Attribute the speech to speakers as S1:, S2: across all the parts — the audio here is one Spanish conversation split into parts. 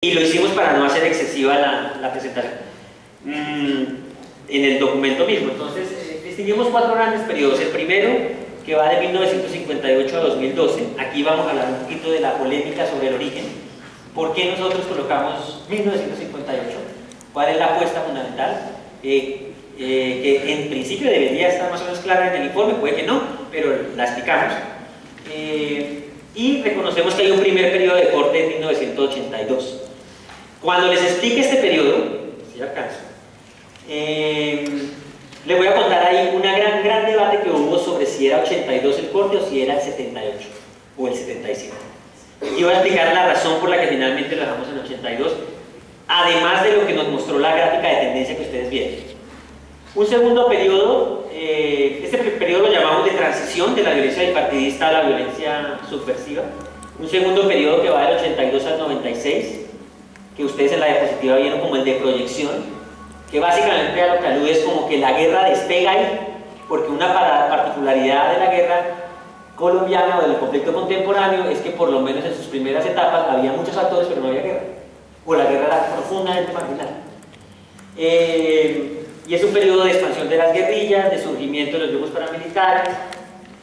S1: Y lo hicimos para no hacer excesiva la presentación en el documento mismo. Entonces, distinguimos 4 grandes periodos. El primero, que va de 1958 a 2012. Aquí vamos a hablar un poquito de la polémica sobre el origen. ¿Por qué nosotros colocamos 1958? ¿Cuál es la apuesta fundamental? Que en principio debería estar más o menos clara en el informe, puede que no, pero la explicamos. Y reconocemos que hay un primer periodo de corte en 1982. Cuando les explique este periodo, si alcanzo, les voy a contar ahí un gran debate que hubo sobre si era 82 el corte o si era el 78 o el 77. Y voy a explicar la razón por la que finalmente lo dejamos en 82, además de lo que nos mostró la gráfica de tendencia que ustedes vieron. Un segundo periodo, este periodo lo llamamos de transición de la violencia bipartidista a la violencia subversiva. Un segundo periodo que va del 82 al 96, que ustedes en la diapositiva vieron como el de proyección, que básicamente a lo que alude es como que la guerra despega ahí, porque una particularidad de la guerra colombiana o del conflicto contemporáneo es que por lo menos en sus primeras etapas había muchos actores pero no había guerra, o la guerra era profundamente marginal. Y es un periodo de expansión de las guerrillas, de surgimiento de los grupos paramilitares,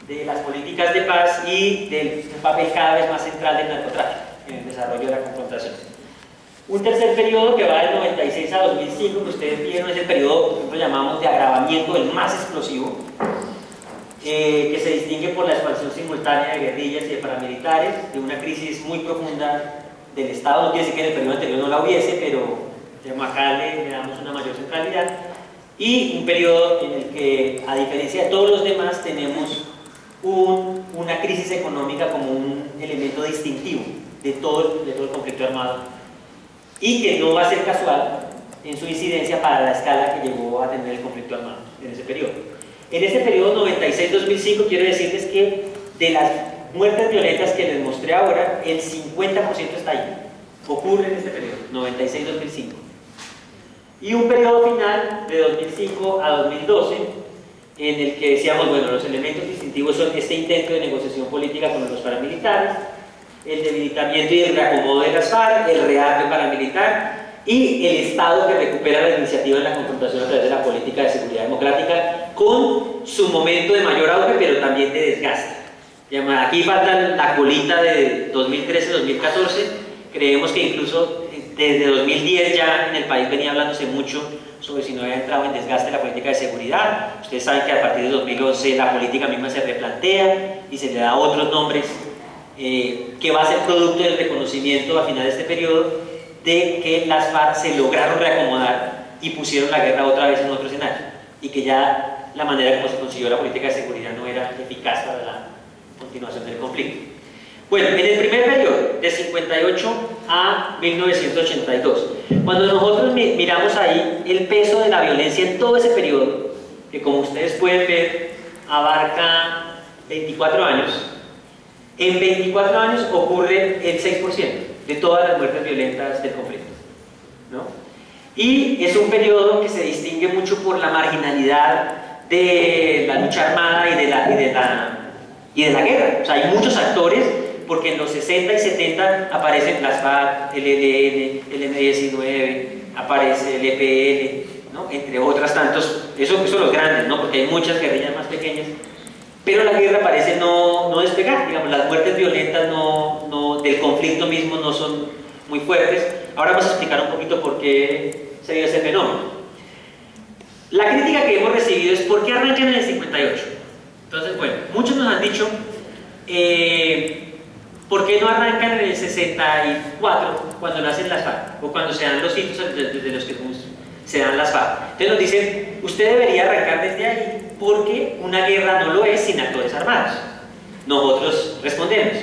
S1: de las políticas de paz y del papel cada vez más central del narcotráfico en el desarrollo de la confrontación. Un tercer periodo que va del 96 a 2005, que ustedes vieron, es el periodo que llamamos de agravamiento, el más explosivo, que se distingue por la expansión simultánea de guerrillas y de paramilitares, de una crisis muy profunda del Estado. No quiere decir que en el periodo anterior no la hubiese, pero acá le damos una mayor centralidad. Y un periodo en el que, a diferencia de todos los demás, tenemos una crisis económica como un elemento distintivo de todo el conflicto armado, y que no va a ser casual en su incidencia para la escala que llegó a tener el conflicto armado en ese periodo. En ese periodo 96-2005 quiero decirles que de las muertes violentas que les mostré ahora, el 50% está ahí, ocurre en este periodo, 96-2005. Y un periodo final de 2005 a 2012, en el que decíamos, bueno, los elementos distintivos son este intento de negociación política con los paramilitares, el debilitamiento y el reacomodo de las FARC, el rearme paramilitar y el Estado que recupera la iniciativa en la confrontación a través de la política de seguridad democrática, con su momento de mayor auge pero también de desgaste. Aquí falta la colita de 2013-2014, creemos que incluso desde 2010 ya en el país venía hablándose mucho sobre si no había entrado en desgaste la política de seguridad. Ustedes saben que a partir de 2011 la política misma se replantea y se le da otros nombres, que va a ser producto del reconocimiento a final de este periodo de que las FARC se lograron reacomodar y pusieron la guerra otra vez en otro escenario, y que ya la manera como se consiguió la política de seguridad no era eficaz para la continuación del conflicto. Bueno, en el primer periodo, de 58 a 1982, cuando nosotros miramos ahí el peso de la violencia en todo ese periodo, que como ustedes pueden ver abarca 24 años, en 24 años ocurre el 6% de todas las muertes violentas del conflicto, ¿no? Y es un periodo que se distingue mucho por la marginalidad de la lucha armada y de la guerra. O sea, hay muchos actores, porque en los 60 y 70 aparecen las FARC, el ELN, el M-19, aparece el EPL, ¿no? Entre otras tantos, eso son los grandes, ¿no? Porque hay muchas guerrillas más pequeñas. Pero la guerra parece no despegar, digamos, las muertes violentas del conflicto mismo no son muy fuertes. Ahora vamos a explicar un poquito por qué se dio ese fenómeno. La crítica que hemos recibido es ¿por qué arrancan en el 58? Entonces, bueno, muchos nos han dicho ¿por qué no arrancan en el 64 cuando nacen las FARC? O cuando se dan los hitos desde los que se dan las FARC. Entonces nos dicen, usted debería arrancar desde ahí, porque una guerra no lo es sin actores armados. Nosotros respondemos,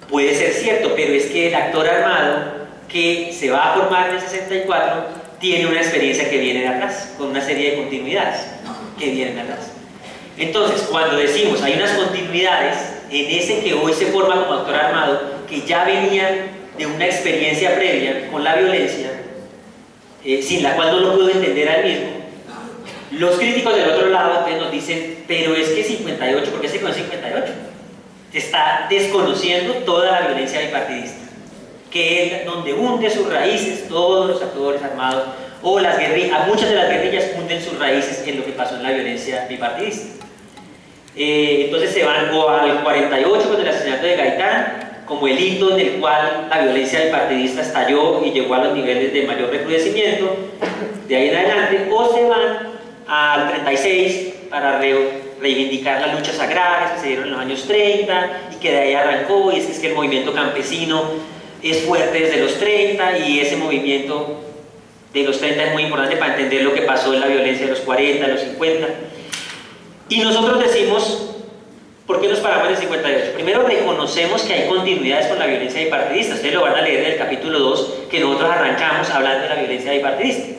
S1: puede ser cierto, pero es que el actor armado que se va a formar en el 64 tiene una experiencia que viene de atrás, con una serie de continuidades que vienen de atrás. Entonces, cuando decimos hay unas continuidades en ese que hoy se forma como actor armado, que ya venía de una experiencia previa con la violencia, sin la cual no lo puedo entender al mismo, los críticos del otro lado entonces nos dicen, pero es que 58, ¿por qué se conoce 58? Está desconociendo toda la violencia bipartidista. que es donde hunde sus raíces todos los actores armados o las guerrillas. Muchas de las guerrillas hunden sus raíces en lo que pasó en la violencia bipartidista. Entonces se van o al 48 con el asesinato de Gaitán, como el hito en el cual la violencia bipartidista estalló y llegó a los niveles de mayor recrudecimiento, de ahí en adelante, o se van al 36 para reivindicar las luchas agrarias que se dieron en los años 30 y que de ahí arrancó, y es que el movimiento campesino es fuerte desde los 30 y ese movimiento de los 30 es muy importante para entender lo que pasó en la violencia de los 40, de los 50. Y nosotros decimos, ¿por qué nos paramos en el 58? Primero, reconocemos que hay continuidades con la violencia bipartidista. Ustedes lo van a leer en el capítulo 2, que nosotros arrancamos hablando de la violencia bipartidista.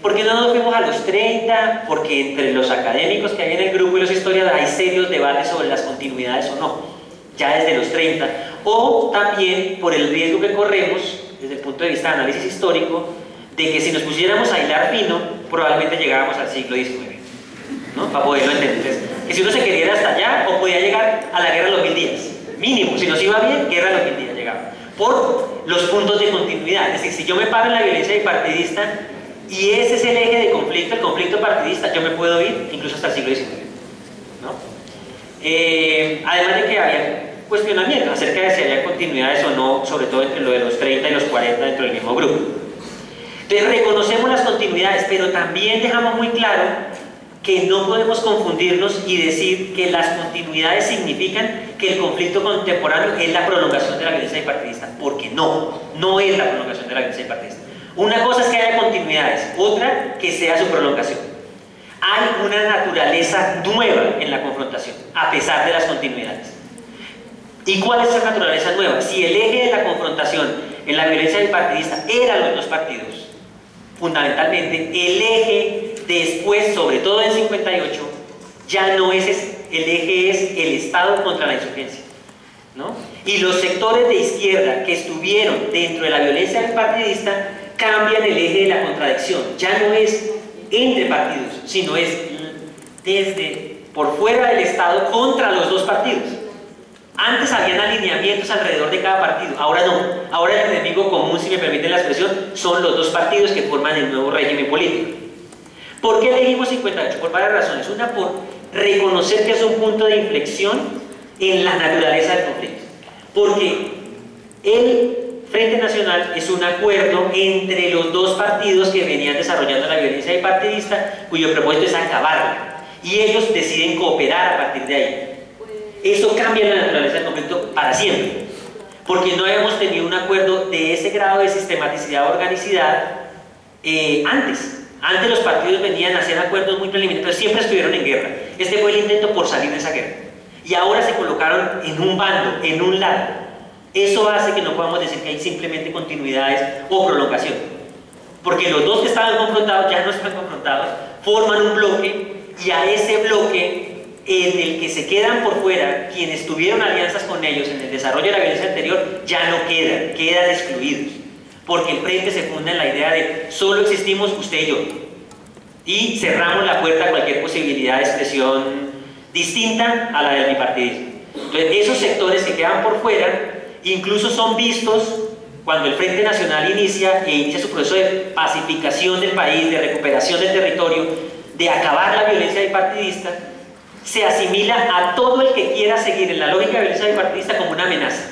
S1: ¿Por qué no nos fuimos a los 30? Porque entre los académicos que hay en el grupo y los historiadores hay serios debates sobre las continuidades o no, ya desde los 30. O también por el riesgo que corremos, desde el punto de vista de análisis histórico, de que si nos pusiéramos a hilar fino, probablemente llegábamos al siglo XIX, ¿no? Para poderlo entender. Entonces, que si uno se quería ir hasta allá, o podía llegar a la guerra de los 1000 días. Mínimo, si nos iba bien, guerra de los 1000 días llegaba. Por los puntos de continuidad. Es decir, si yo me paro en la violencia bipartidista y ese es el eje de conflicto, el conflicto partidista, yo me puedo ir incluso hasta el siglo XIX, ¿no? Además de que había cuestionamientos acerca de si había continuidades o no, sobre todo entre lo de los 30 y los 40 dentro del mismo grupo. Entonces reconocemos las continuidades, pero también dejamos muy claro que no podemos confundirnos y decir que las continuidades significan que el conflicto contemporáneo es la prolongación de la violencia bipartidista, porque no es la prolongación de la violencia bipartidista. Una cosa es que haya continuidades, otra que sea su prolongación. Hay una naturaleza nueva en la confrontación, a pesar de las continuidades. ¿Y cuál es esa naturaleza nueva? Si el eje de la confrontación en la violencia bipartidista eran los dos partidos, fundamentalmente el eje después, sobre todo en 58, ya no es ese, el eje es el Estado contra la insurgencia, ¿no? Y los sectores de izquierda que estuvieron dentro de la violencia bipartidista cambian el eje de la contradicción, ya no es entre partidos, sino es desde por fuera del Estado contra los dos partidos. Antes habían alineamientos alrededor de cada partido, ahora no. Ahora el enemigo común, si me permiten la expresión, son los dos partidos que forman el nuevo régimen político. ¿Por qué elegimos 58? Por varias razones. Una, por reconocer que es un punto de inflexión en la naturaleza del conflicto. Porque el Frente Nacional es un acuerdo entre los dos partidos que venían desarrollando la violencia bipartidista, cuyo propósito es acabarla. Y ellos deciden cooperar a partir de ahí. Eso cambia la naturaleza del conflicto para siempre, porque no habíamos tenido un acuerdo de ese grado de sistematicidad o organicidad antes. Antes los partidos venían a hacer acuerdos muy preliminares, pero siempre estuvieron en guerra. Este fue el intento por salir de esa guerra. Y ahora se colocaron en un bando, en un lado. Eso hace que no podamos decir que hay simplemente continuidades o prolongación. Porque los dos que estaban confrontados ya no están confrontados, forman un bloque, y a ese bloque en el que se quedan por fuera quienes tuvieron alianzas con ellos en el desarrollo de la violencia anterior, ya no quedan excluidos, porque el frente se funda en la idea de solo existimos usted y yo, y cerramos la puerta a cualquier posibilidad de expresión distinta a la del bipartidismo. Entonces esos sectores que quedan por fuera incluso son vistos cuando el Frente Nacional inicia su proceso de pacificación del país, de recuperación del territorio, de acabar la violencia bipartidista. Se asimila a todo el que quiera seguir en la lógica de violencia bipartidista como una amenaza.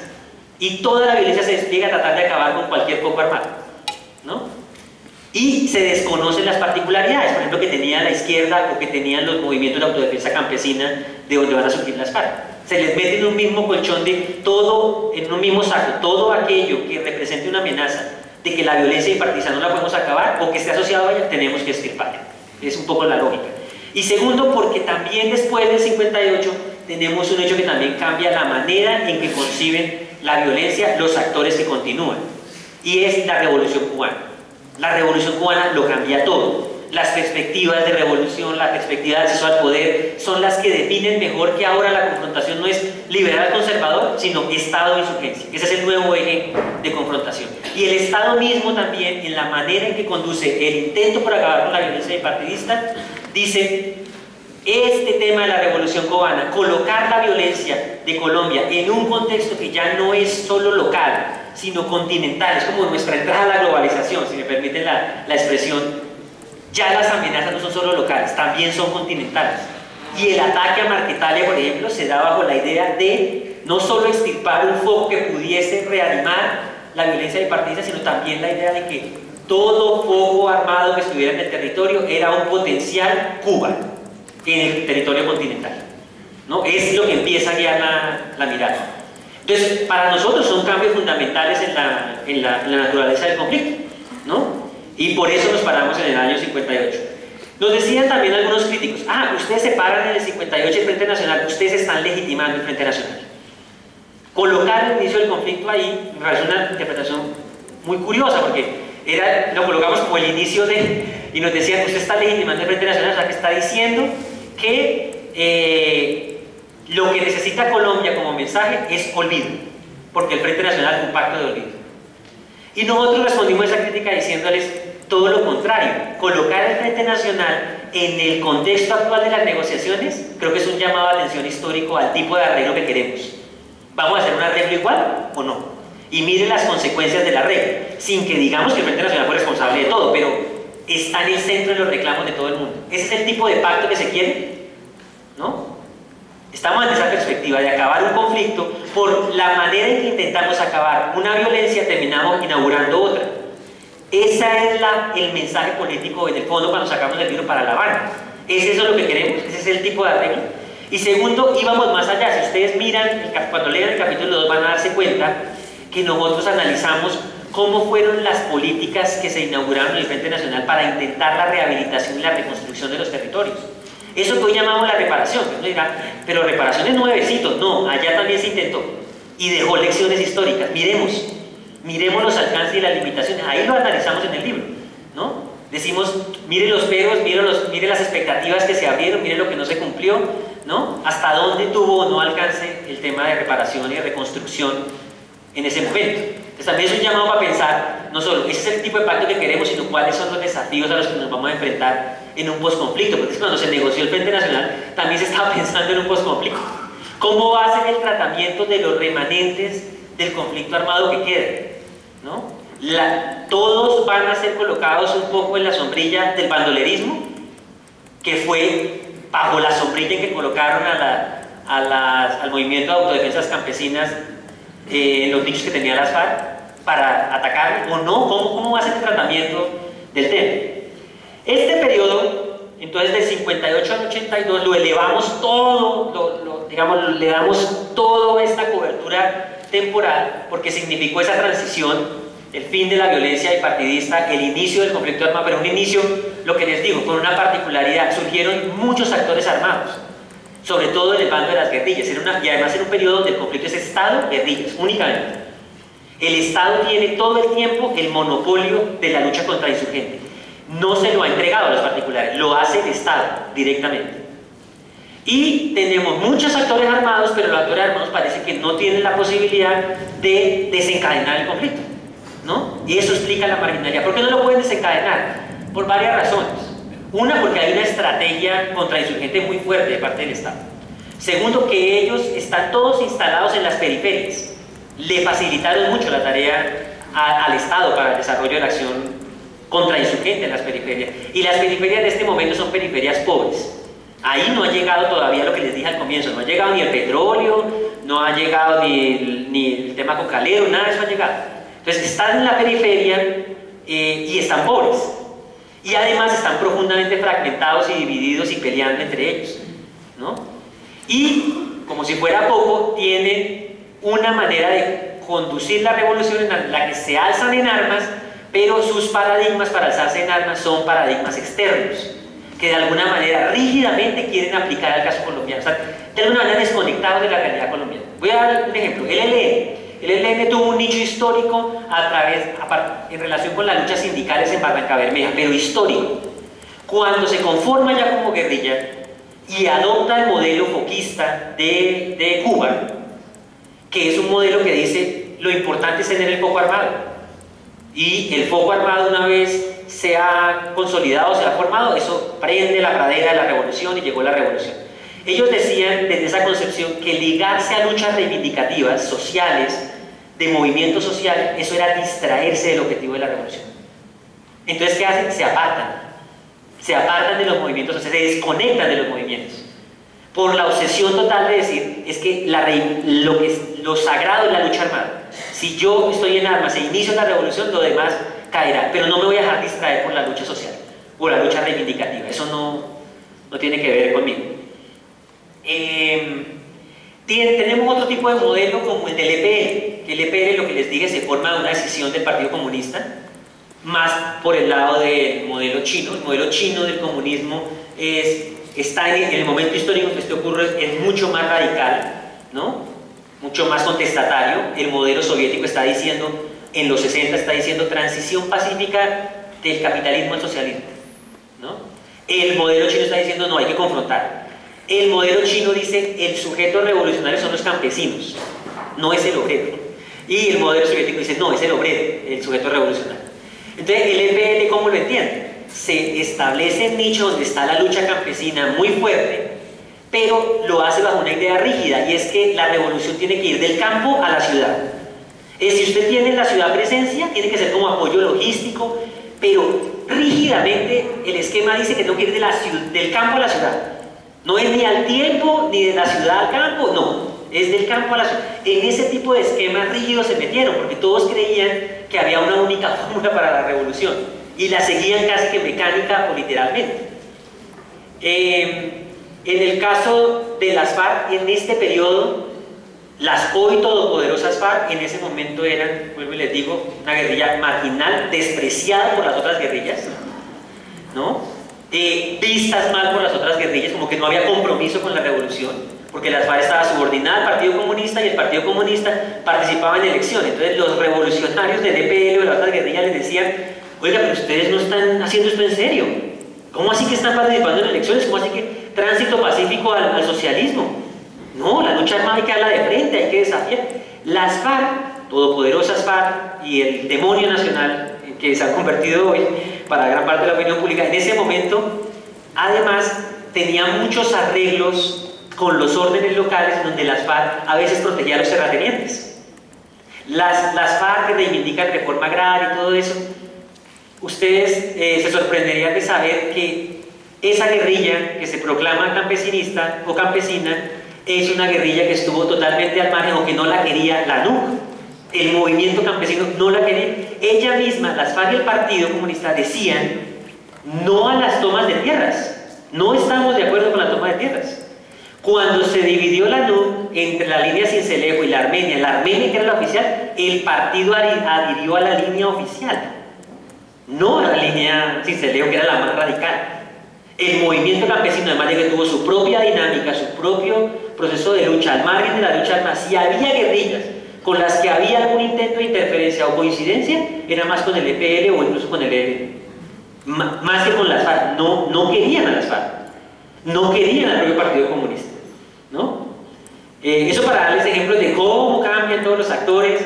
S1: Y toda la violencia se despliega a tratar de acabar con cualquier foco armado, ¿no? Y se desconocen las particularidades, por ejemplo, que tenía la izquierda o que tenían los movimientos de autodefensa campesina de donde van a surgir las FARC. Se les mete en un mismo colchón de todo, en un mismo saco, todo aquello que represente una amenaza de que la violencia bipartidista no la podemos acabar o que esté asociado a ella, tenemos que extirparla. Es un poco la lógica. Y segundo, porque también después del 58 tenemos un hecho que también cambia la manera en que conciben la violencia los actores que continúan, y es la Revolución Cubana. La Revolución Cubana lo cambia todo. Las perspectivas de revolución, la perspectiva de acceso al poder son las que definen mejor que ahora la confrontación no es liberal conservador, sino Estado e insurgencia. Ese es el nuevo eje de confrontación. Y el Estado mismo también, en la manera en que conduce el intento por acabar con la violencia bipartidista, dice: este tema de la revolución cubana, colocar la violencia de Colombia en un contexto que ya no es solo local, sino continental, es como nuestra entrada a la globalización, si me permiten la expresión. Ya las amenazas no son solo locales, también son continentales. Y el ataque a Marquetalia, por ejemplo, se da bajo la idea de no solo extirpar un foco que pudiese reanimar la violencia bipartidista, sino también la idea de que todo foco armado que estuviera en el territorio era un potencial Cuba en el territorio continental, ¿no? Es lo que empieza a guiar la mirada. Entonces, para nosotros son cambios fundamentales en la naturaleza del conflicto, ¿no? Y por eso nos paramos en el año 58. Nos decían también algunos críticos, ustedes se paran en el 58 el Frente Nacional, ustedes están legitimando el Frente Nacional. Colocar el inicio del conflicto ahí me parece una interpretación muy curiosa, porque lo colocamos como el inicio y nos decían, usted está legitimando el Frente Nacional, o sea que está diciendo que lo que necesita Colombia como mensaje es olvido, porque el Frente Nacional es un pacto de olvido. Y nosotros respondimos a esa crítica diciéndoles todo lo contrario. Colocar el Frente Nacional en el contexto actual de las negociaciones creo que es un llamado de atención histórico al tipo de arreglo que queremos. ¿Vamos a hacer un arreglo igual o no? Y miren las consecuencias del arreglo, sin que digamos que el Frente Nacional fue responsable de todo, pero está en el centro de los reclamos de todo el mundo. ¿Ese es el tipo de pacto que se quiere? ¿No? Estamos ante esa perspectiva de acabar un conflicto. Por la manera en que intentamos acabar una violencia, terminamos inaugurando otra. Ese es el mensaje político en el fondo cuando sacamos el libro para La Habana. ¿Es eso lo que queremos? ¿Ese es el tipo de arreglo? Y segundo, íbamos más allá. Si ustedes miran, cuando lean el capítulo 2 van a darse cuenta que nosotros analizamos cómo fueron las políticas que se inauguraron en el Frente Nacional para intentar la rehabilitación y la reconstrucción de los territorios. Eso que hoy llamamos la reparación. Uno dirá, pero reparación es nuevecito. No, allá también se intentó y dejó lecciones históricas. Miremos los alcances y las limitaciones. Ahí lo analizamos en el libro, ¿no? Decimos, mire los peros, mire las expectativas que se abrieron, mire lo que no se cumplió, ¿no? Hasta dónde tuvo o no alcance el tema de reparación y de reconstrucción en ese momento. Entonces también es un llamado para pensar, no solo ese es el tipo de pacto que queremos, sino cuáles son los desafíos a los que nos vamos a enfrentar en un posconflicto, porque es cuando se negoció el Frente Nacional también se estaba pensando en un posconflicto. ¿Cómo va a ser el tratamiento de los remanentes del conflicto armado que quede? ¿No? Todos van a ser colocados un poco en la sombrilla del bandolerismo, que fue bajo la sombrilla en que colocaron al movimiento de autodefensas campesinas en los nichos que tenía las FARC para atacar, o no. ¿Cómo va a ser el tratamiento del tema? Este periodo, entonces del 58 al 82, lo elevamos todo, digamos, le damos toda esta cobertura temporal, porque significó esa transición, el fin de la violencia bipartidista, el inicio del conflicto armado, pero un inicio, lo que les digo, con una particularidad: surgieron muchos actores armados, sobre todo en el bando de las guerrillas, y además en un periodo donde el conflicto es Estado-guerrillas, únicamente. El Estado tiene todo el tiempo el monopolio de la lucha contra insurgentes. No se lo ha entregado a los particulares, lo hace el Estado directamente. Y tenemos muchos actores armados, pero los actores armados parece que no tienen la posibilidad de desencadenar el conflicto, ¿no? Y eso explica la marginalidad. ¿Por qué no lo pueden desencadenar? Por varias razones. Una, porque hay una estrategia contrainsurgente muy fuerte de parte del Estado. Segundo, que ellos están todos instalados en las periferias. Le facilitaron mucho la tarea al Estado para el desarrollo de la acción contrainsurgente en las periferias. Y las periferias de este momento son periferias pobres. Ahí no ha llegado todavía lo que les dije al comienzo, no ha llegado ni el petróleo, no ha llegado ni el tema cocalero, nada de eso ha llegado. Entonces están en la periferia y están pobres. Y además están profundamente fragmentados y divididos y peleando entre ellos, ¿no? Y, como si fuera poco, tienen una manera de conducir la revolución en la que se alzan en armas, pero sus paradigmas para alzarse en armas son paradigmas externos, que de alguna manera rígidamente quieren aplicar al caso colombiano, o sea, de alguna manera desconectados de la realidad colombiana. Voy a dar un ejemplo: el ELN. El ELN tuvo un nicho histórico en relación con las luchas sindicales en Barranca Bermeja, pero histórico. Cuando se conforma ya como guerrilla y adopta el modelo foquista de Cuba, que es un modelo que dice lo importante es tener el foco armado, y el foco armado, una vez se ha consolidado, se ha formado, eso prende la pradera de la revolución y llegó la revolución. Ellos decían desde esa concepción que ligarse a luchas reivindicativas, sociales, de movimiento social, eso era distraerse del objetivo de la revolución. Entonces, ¿qué hacen? Se apartan de los movimientos, o sea, se desconectan de los movimientos, por la obsesión total de decir, es que lo sagrado es la lucha armada. Si yo estoy en armas e inicio la revolución, lo demás caerá, pero no me voy a dejar distraer por la lucha social, por la lucha reivindicativa, eso no tiene que ver conmigo. Tenemos otro tipo de modelo como el del EPL. El EPL, lo que les dije, se forma de una decisión del Partido Comunista, más por el lado del modelo chino. El modelo chino del comunismo está en el momento histórico que esto ocurre, es mucho más radical, ¿no? Mucho más contestatario. El modelo soviético está diciendo, en los 60 está diciendo transición pacífica del capitalismo al socialismo, ¿no? El modelo chino está diciendo no, hay que confrontar. El modelo chino dice el sujeto revolucionario son los campesinos, no es el obrero. Y el modelo soviético dice no, es el obrero, el sujeto revolucionario. Entonces el EPL, ¿cómo lo entiende? Se establece el nicho donde está la lucha campesina muy fuerte, pero lo hace bajo una idea rígida, y es que la revolución tiene que ir del campo a la ciudad. Si usted tiene en la ciudad presencia, tiene que ser como apoyo logístico, pero rígidamente el esquema dice que tengo que ir del campo a la ciudad. No es ni al tiempo, ni de la ciudad al campo, no, es del campo a la ciudad. En ese tipo de esquemas rígidos se metieron, porque todos creían que había una única fórmula para la revolución, y la seguían casi que mecánica o literalmente. En el caso de las FARC, en este periodo, las hoy todopoderosas FARC en ese momento eran, vuelvo y les digo, una guerrilla marginal, despreciada por las otras guerrillas, ¿no? Vistas mal por las otras guerrillas, como que no había compromiso con la revolución, porque la FARC estaba subordinada al Partido Comunista y el Partido Comunista participaba en elecciones. Entonces los revolucionarios del EPL o de las otras guerrillas les decían, oiga, pero ustedes no están haciendo esto en serio. ¿Cómo así que están participando en elecciones? ¿Cómo así que tránsito pacífico al socialismo? No, la lucha armada hay que darla de frente, hay que desafiar. Las FARC, todopoderosas FARC y el demonio nacional que se han convertido hoy para gran parte de la opinión pública, en ese momento, además, tenían muchos arreglos con los órdenes locales donde las FARC a veces protegían a los terratenientes. Las FARC que reivindican reforma agraria y todo eso, ustedes se sorprenderían de saber que esa guerrilla que se proclama campesinista o campesina es una guerrilla que estuvo totalmente al margen o que no la quería la NUC. El movimiento campesino no la quería. Ella misma, las FARC y el Partido Comunista decían no a las tomas de tierras. No estamos de acuerdo con la toma de tierras. Cuando se dividió la NUC entre la línea Sincelejo y la Armenia que era la oficial, el partido adhirió a la línea oficial, no a la línea Sincelejo, que era la más radical. El movimiento campesino, además de que tuvo su propia dinámica, su propio proceso de lucha, al margen de la lucha armada, si había guerrillas con las que había algún intento de interferencia o coincidencia, era más con el EPL o incluso con el ELN, más que con las FARC. No querían a las FARC, no querían al propio Partido Comunista, ¿no? Eso para darles ejemplos de cómo cambian todos los actores.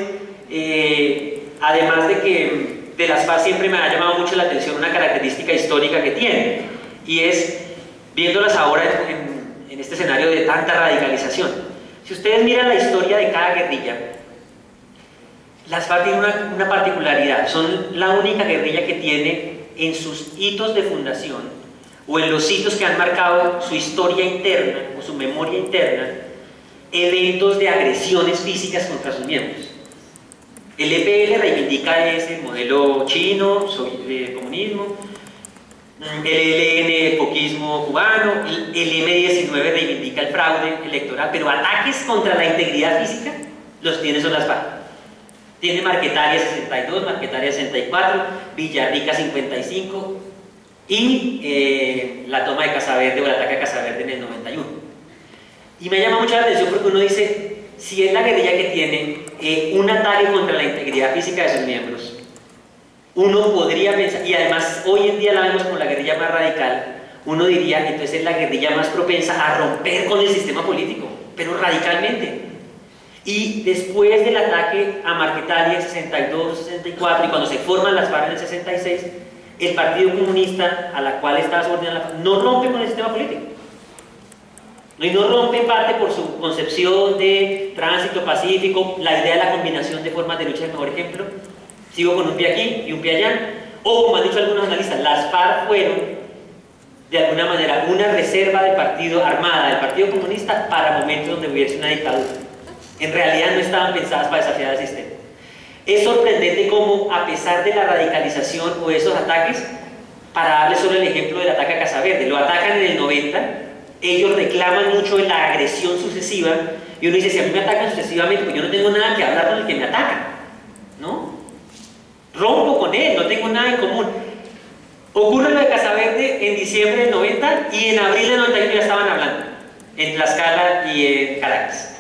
S1: Además de que de las FARC siempre me ha llamado mucho la atención una característica histórica que tienen, y es, viéndolas ahora en este escenario de tanta radicalización, si ustedes miran la historia de cada guerrilla, las FARC tienen una particularidad. Son la única guerrilla que tiene en sus hitos de fundación o en los hitos que han marcado su historia interna o su memoria interna, eventos de agresiones físicas contra sus miembros. El EPL reivindica ese modelo chino, de comunismo, el ELN, el foquismo cubano, el M-19 reivindica el fraude electoral, pero ataques contra la integridad física los tiene son las FARC. Tiene Marquetalia 62, Marquetalia 64, Villarrica 55 y la toma de Casaverde o el ataque a Casaverde en el 91. Y me llama mucho la atención porque uno dice, si es la guerrilla que tiene un ataque contra la integridad física de sus miembros, uno podría pensar, y además hoy en día la vemos como la guerrilla más radical, uno diría que entonces es la guerrilla más propensa a romper con el sistema político, pero radicalmente. Y después del ataque a Marquetalia en 62, 64, y cuando se forman las FARC en el 66, el Partido Comunista, a la cual estaba subordinada, no rompe con el sistema político. Y no rompe en parte por su concepción de tránsito pacífico, la idea de la combinación de formas de lucha, el mejor ejemplo. Sigo con un pie aquí y un pie allá. O, como han dicho algunos analistas, las FARC fueron, de alguna manera, una reserva del partido armada, del Partido Comunista, para momentos donde hubiese una dictadura. En realidad no estaban pensadas para desafiar al sistema. Es sorprendente cómo, a pesar de la radicalización o de esos ataques, para darles solo el ejemplo del ataque a Casa Verde, lo atacan en el 90, ellos reclaman mucho en la agresión sucesiva, y uno dice, si a mí me atacan sucesivamente, pues yo no tengo nada que hablar con el que me ataca, ¿no? Rompo con él, no tengo nada en común. Ocurre lo de Casa Verde en diciembre del 90 y en abril del 91 ya estaban hablando, en Tlaxcala y en Caracas.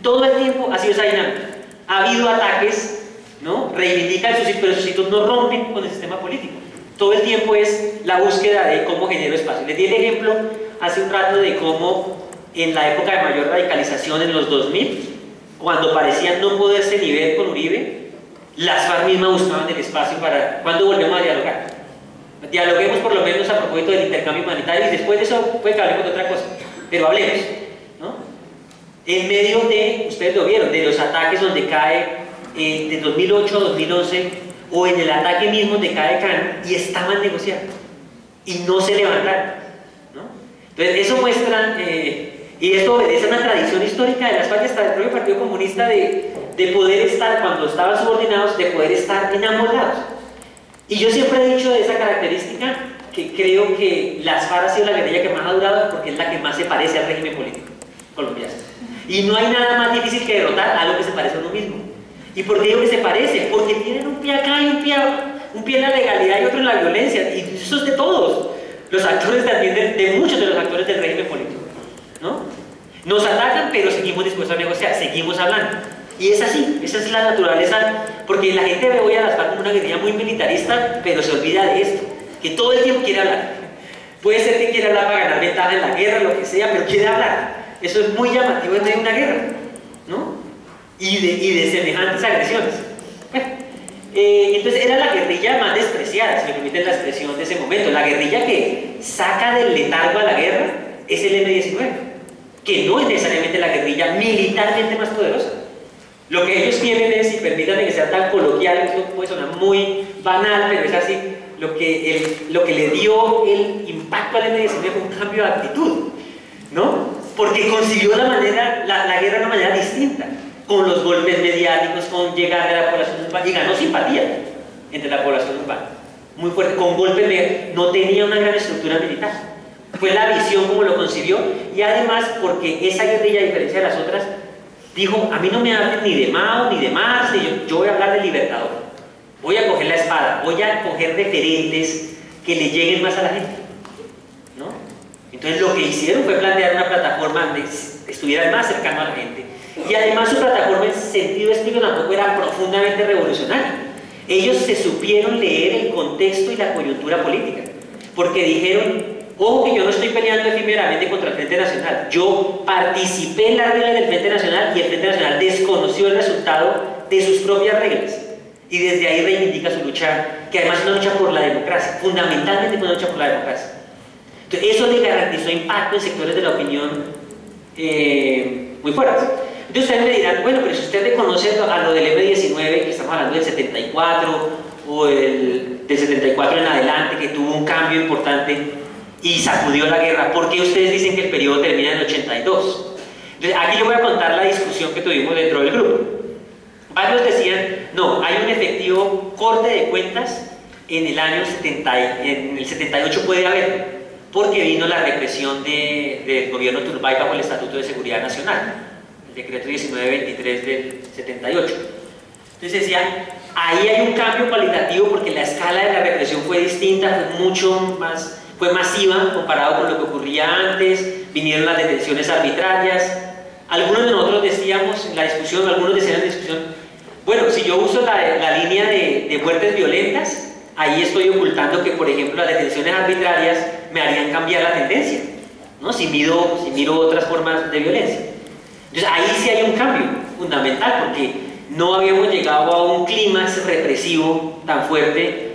S1: Todo el tiempo ha sido esa dinámica. Ha habido ataques, ¿no? Reivindican sus hitos, pero sus hitos no rompen con el sistema político. Todo el tiempo es la búsqueda de cómo genero espacio. Les di el ejemplo hace un rato de cómo en la época de mayor radicalización en los 2000, cuando parecían no poderse ni ver con Uribe, las FARC mismas buscaban el espacio para ¿cuándo volvemos a dialogar? Dialoguemos por lo menos a propósito del intercambio humanitario y después de eso puede que hablemos de otra cosa, pero hablemos, ¿no? En medio de, ustedes lo vieron, de los ataques donde cae de 2008 a 2011 o en el ataque mismo donde cae Cano y estaban negociando y no se levantaron, ¿no? Entonces eso muestra, y esto obedece a una tradición histórica de las FARC, hasta del propio Partido Comunista, de poder estar, cuando estaban subordinados, de poder estar enamorados. Y yo siempre he dicho de esa característica que creo que las FARC ha sido la guerrilla que más ha durado porque es la que más se parece al régimen político colombiano. Y no hay nada más difícil que derrotar a algo que se parece a uno mismo. ¿Y por qué digo que se parece? Porque tienen un pie acá y un pie en la legalidad y otro en la violencia. Y eso es de todos los actores también, de muchos de los actores del régimen político, ¿no? Nos atacan, pero seguimos dispuestos a negociar, seguimos hablando. Y es así, esa es la naturaleza, porque la gente ve hoy a las FARC como una guerrilla muy militarista, pero se olvida de esto, que todo el tiempo quiere hablar. Puede ser que quiera hablar para ganar ventaja en la guerra, lo que sea, pero quiere hablar. Eso es muy llamativo en medio de una guerra, ¿no? Y de semejantes agresiones. Bueno, entonces era la guerrilla más despreciada, si me permiten la expresión de ese momento. La guerrilla que saca del letargo a la guerra es el M-19, que no es necesariamente la guerrilla militarmente más poderosa. Lo que ellos tienen es, y permítanme que sea tan coloquial, esto puede sonar muy banal, pero es así, lo que le dio el impacto al M-19 fue un cambio de actitud, ¿no? Porque consiguió la guerra de una manera distinta, con los golpes mediáticos, con llegar a la población urbana, y ganó simpatía entre la población urbana, muy fuerte, con golpes mediáticos, no tenía una gran estructura militar. Fue la visión como lo concibió, y además porque esa guerrilla, a diferencia de las otras, dijo, a mí no me hablen ni de Mao, ni de Marx, yo voy a hablar del Libertador. Voy a coger la espada, voy a coger referentes que le lleguen más a la gente, ¿no? Entonces lo que hicieron fue plantear una plataforma donde estuviera más cercano a la gente. Y además su plataforma en sentido estricto tampoco era profundamente revolucionaria. Ellos se supieron leer el contexto y la coyuntura política, porque dijeron, ojo que yo no estoy peleando efímeramente contra el Frente Nacional, yo participé en las reglas del Frente Nacional y el Frente Nacional desconoció el resultado de sus propias reglas y desde ahí reivindica su lucha, que además es una lucha por la democracia, fundamentalmente fue una lucha por la democracia. Entonces eso le garantizó impacto en sectores de la opinión muy fuertes. Entonces ustedes me dirán, bueno, pero si usted reconoce a lo del M-19, que estamos hablando del 74 o del 74 en adelante, que tuvo un cambio importante y sacudió la guerra, ¿por qué ustedes dicen que el periodo termina en el 82? Entonces, aquí yo voy a contar la discusión que tuvimos dentro del grupo. Varios decían, no, hay un efectivo corte de cuentas en el año 70, en el 78 puede haber, porque vino la represión del gobierno Turbay bajo el Estatuto de Seguridad Nacional, el decreto 1923 del 78. Entonces decía, ahí hay un cambio cualitativo porque la escala de la represión fue distinta, fue mucho más, fue masiva comparado con lo que ocurría antes, vinieron las detenciones arbitrarias. Algunos de nosotros decíamos en la discusión, algunos decían en la discusión, bueno, si yo uso la línea de muertes violentas, ahí estoy ocultando que, por ejemplo, las detenciones arbitrarias me harían cambiar la tendencia, ¿no? Si miro otras formas de violencia. Entonces ahí sí hay un cambio fundamental, porque no habíamos llegado a un clímax represivo tan fuerte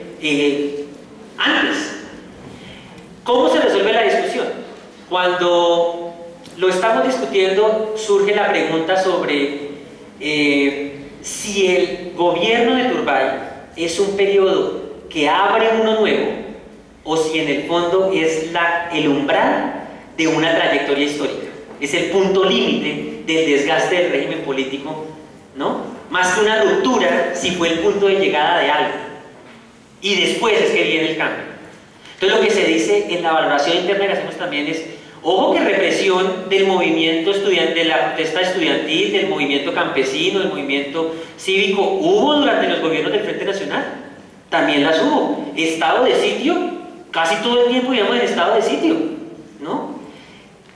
S1: antes. ¿Cómo se resuelve la discusión? Cuando lo estamos discutiendo surge la pregunta sobre si el gobierno de Turbay es un periodo que abre uno nuevo o si en el fondo es el umbral de una trayectoria histórica. Es el punto límite del desgaste del régimen político, ¿no? Más que una ruptura, si fue el punto de llegada de algo. Y después es que viene el cambio. Entonces lo que se dice en la valoración interna que hacemos también es, ojo que represión del movimiento estudiantil, de la protesta estudiantil, del movimiento campesino, del movimiento cívico, hubo durante los gobiernos del Frente Nacional. También las hubo. Estado de sitio, casi todo el tiempo vivíamos en estado de sitio, ¿no?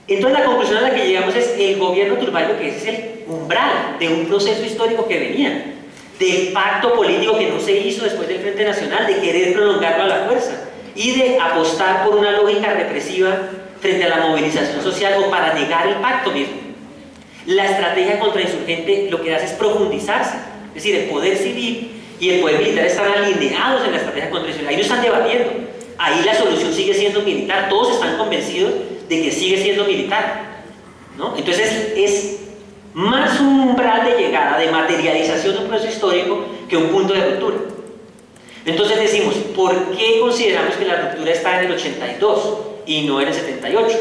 S1: Entonces la conclusión a la que llegamos es el gobierno Turbay lo que es el umbral de un proceso histórico que venía, del pacto político que no se hizo después del Frente Nacional, de querer prolongarlo a la fuerza y de apostar por una lógica represiva frente a la movilización social o para negar el pacto mismo. La estrategia contrainsurgente lo que hace es profundizarse, es decir, el poder civil y el poder militar están alineados en la estrategia contrainsurgente, ahí no están debatiendo, ahí la solución sigue siendo militar, todos están convencidos de que sigue siendo militar, ¿no? Entonces es más un umbral de llegada, de materialización de un proceso histórico que un punto de ruptura. Entonces decimos, ¿por qué consideramos que la ruptura está en el 82 y no en el 78?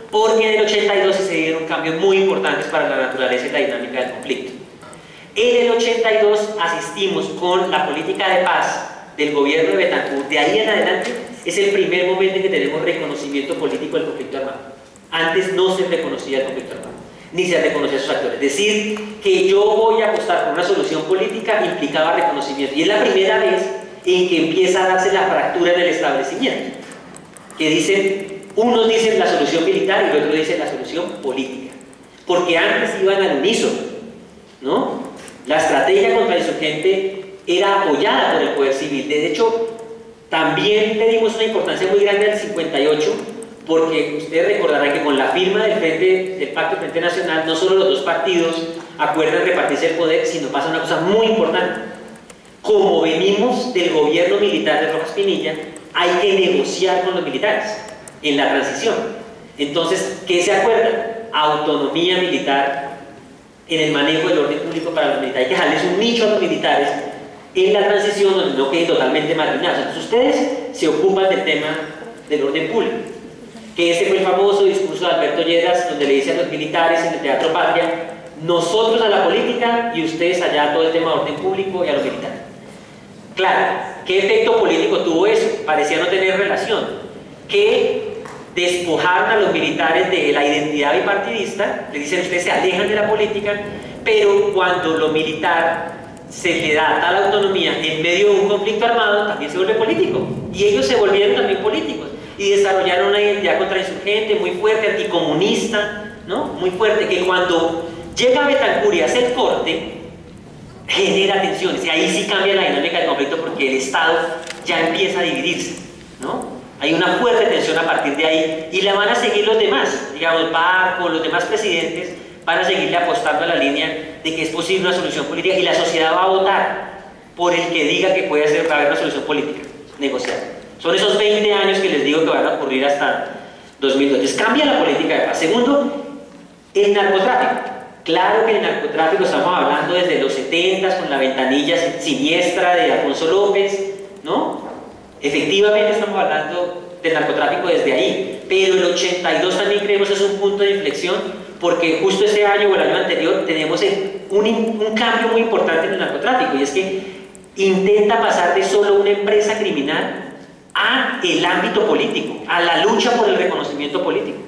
S1: Porque en el 82 se dieron cambios muy importantes para la naturaleza y la dinámica del conflicto. En el 82 asistimos con la política de paz del gobierno de Betancourt, de ahí en adelante es el primer momento en que tenemos reconocimiento político del conflicto armado. Antes no se reconocía el conflicto armado, ni se reconocía a sus actores. Decir que yo voy a apostar por una solución política implicaba reconocimiento, y es la primera vez en que empieza a darse la fractura en el establecimiento, que dicen, unos dicen la solución militar y el otro dice la solución política, porque antes iban al unísono, ¿no? La estrategia contrainsurgente era apoyada por el poder civil. De hecho, también le dimos una importancia muy grande al 58, porque ustedes recordarán que con la firma del Pacto Frente Nacional, no solo los dos partidos acuerdan repartirse el poder, sino pasa una cosa muy importante. Como venimos del gobierno militar de Rojas Pinilla, hay que negociar con los militares en la transición. Entonces, ¿qué se acuerda? Autonomía militar en el manejo del orden público para los militares. Hay que dejarles un nicho a los militares en la transición donde no queden totalmente marginados. Entonces ustedes se ocupan del tema del orden público, que ese fue el famoso discurso de Alberto Lleras, donde le dice a los militares en el Teatro Patria, nosotros a la política y ustedes allá a todo el tema de orden público y a los militares. Claro, ¿qué efecto político tuvo eso? Parecía no tener relación. Que despojaron a los militares de la identidad bipartidista, le dicen ustedes se alejan de la política, pero cuando lo militar se le da tal autonomía en medio de un conflicto armado, también se vuelve político. Y ellos se volvieron también políticos y desarrollaron una identidad contrainsurgente muy fuerte, anticomunista, ¿no? Muy fuerte, que cuando llega Betancourt y hace el corte, genera tensiones, y ahí sí cambia la dinámica del conflicto porque el Estado ya empieza a dividirse, ¿no? Hay una fuerte tensión a partir de ahí, y la van a seguir los demás, digamos, Barco, los demás presidentes van a seguirle apostando a la línea de que es posible una solución política, y la sociedad va a votar por el que diga que puede haber una solución política, negociar. Son esos 20 años que les digo que van a ocurrir hasta 2002. Entonces cambia la política de paz. Segundo, el narcotráfico. Claro que el narcotráfico estamos hablando desde los 70s con la ventanilla siniestra de Alfonso López, ¿no? Efectivamente estamos hablando del narcotráfico desde ahí, pero el 82 también creemos es un punto de inflexión, porque justo ese año o el año anterior tenemos un cambio muy importante en el narcotráfico, y es que intenta pasar de solo una empresa criminal a el ámbito político, a la lucha por el reconocimiento político,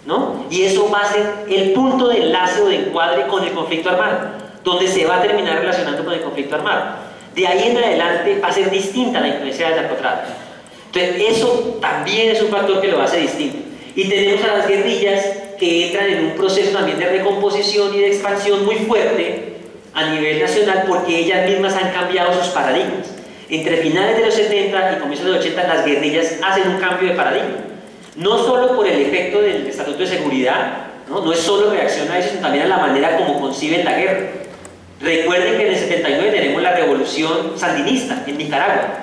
S1: ¿no? Y eso va a ser el punto de enlace o de encuadre con el conflicto armado, donde se va a terminar relacionando con el conflicto armado. De ahí en adelante va a ser distinta la influencia del narcotráfico. Entonces eso también es un factor que lo hace distinto. Y tenemos a las guerrillas que entran en un proceso también de recomposición y de expansión muy fuerte a nivel nacional, porque ellas mismas han cambiado sus paradigmas. Entre finales de los 70 y comienzos de los 80 las guerrillas hacen un cambio de paradigma. No solo por el efecto del Estatuto de Seguridad, no es solo reacción a eso, sino también a la manera como conciben la guerra. Recuerden que en el 79 tenemos la revolución sandinista en Nicaragua.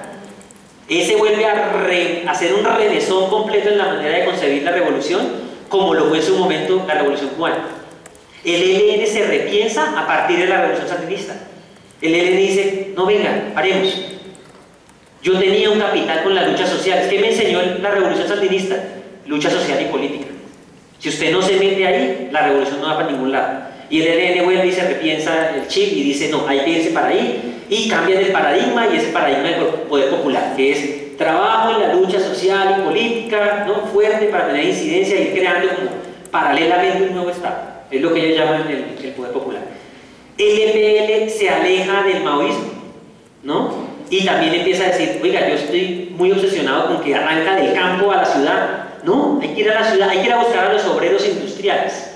S1: Ese vuelve a hacer un remesón completo en la manera de concebir la revolución, como lo fue en su momento la revolución cubana. El ELN se repiensa a partir de la revolución sandinista. El ELN dice, no, venga, paremos. Yo tenía un capital con la lucha social. ¿Qué me enseñó la revolución sandinista? Lucha social y política. Si usted no se mete ahí, la revolución no va para ningún lado. Y el ELN vuelve y se repiensa el chip y dice, no, hay que irse para ahí, y cambian el paradigma, y ese paradigma del poder popular, que es trabajo en la lucha social y política, ¿no?, fuerte para tener incidencia y ir creando como paralelamente un nuevo Estado. Es lo que ellos llaman el poder popular. El EPL se aleja del maoísmo, ¿no? Y también empieza a decir, oiga, yo estoy muy obsesionado con que arranca del campo a la ciudad. No, hay que ir a la ciudad, hay que ir a buscar a los obreros industriales.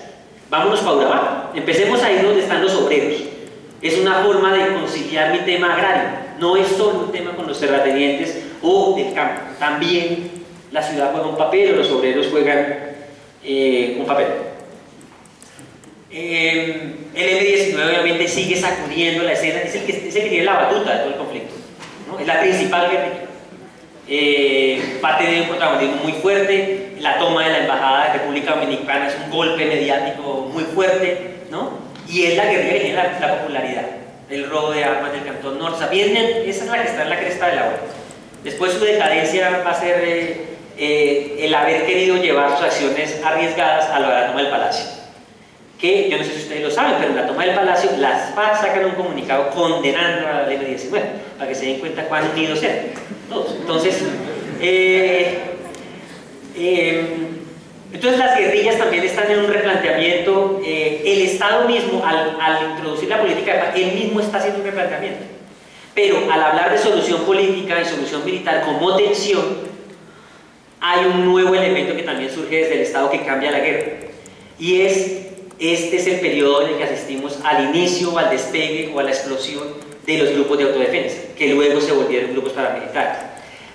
S1: Vámonos para Urabá, empecemos a ir donde están los obreros. Es una forma de conciliar mi tema agrario. No es solo un tema con los terratenientes o del campo. También la ciudad juega un papel o los obreros juegan un papel. El M-19 obviamente sigue sacudiendo la escena, es el que tiene la batuta de todo el conflicto, ¿no? Es la principal guerrilla. Parte de un protagonismo muy fuerte. La toma de la embajada de República Dominicana es un golpe mediático muy fuerte, ¿no? Y es la guerrilla que tiene la popularidad. El robo de armas del Cantón Norte. ¿Saben? Esa es la que está en la cresta de la ola. Después su decadencia va a ser el haber querido llevar sus acciones arriesgadas a la toma del Palacio. Que yo no sé si ustedes lo saben, pero en la toma del Palacio, las FARC sacan un comunicado condenando a la M-19, para que se den cuenta cuán unidos eran todos. Entonces, entonces las guerrillas también están en un replanteamiento. El Estado mismo, al introducir la política de paz, él mismo está haciendo un replanteamiento. Pero al hablar de solución política y solución militar como tensión, hay un nuevo elemento que también surge desde el Estado que cambia la guerra. Y este es el periodo en el que asistimos al inicio, o al despegue o a la explosión de los grupos de autodefensa, que luego se volvieron grupos paramilitares.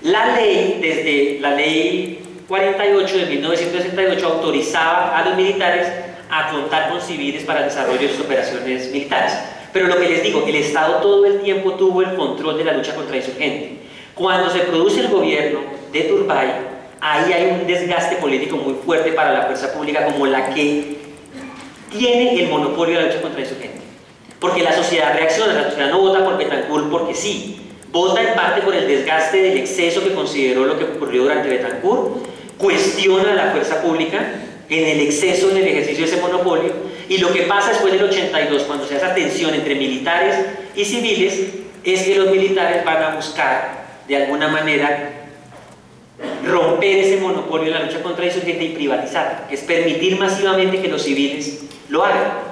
S1: La ley, desde la ley 48 de 1968, autorizaba a los militares a contar con civiles para el desarrollo de sus operaciones militares. Pero lo que les digo, el Estado todo el tiempo tuvo el control de la lucha contra insurgente. Cuando se produce el gobierno de Turbay, ahí hay un desgaste político muy fuerte para la fuerza pública como la que tiene el monopolio de la lucha contra insurgente. Porque la sociedad reacciona, la sociedad no vota por Betancur porque sí, vota en parte por el desgaste del exceso que consideró lo que ocurrió durante Betancur, cuestiona a la fuerza pública en el exceso en el ejercicio de ese monopolio, y lo que pasa después del 82, cuando se hace esa tensión entre militares y civiles, es que los militares van a buscar, de alguna manera, romper ese monopolio de la lucha contra el insurgente y privatizar, que es permitir masivamente que los civiles lo hagan.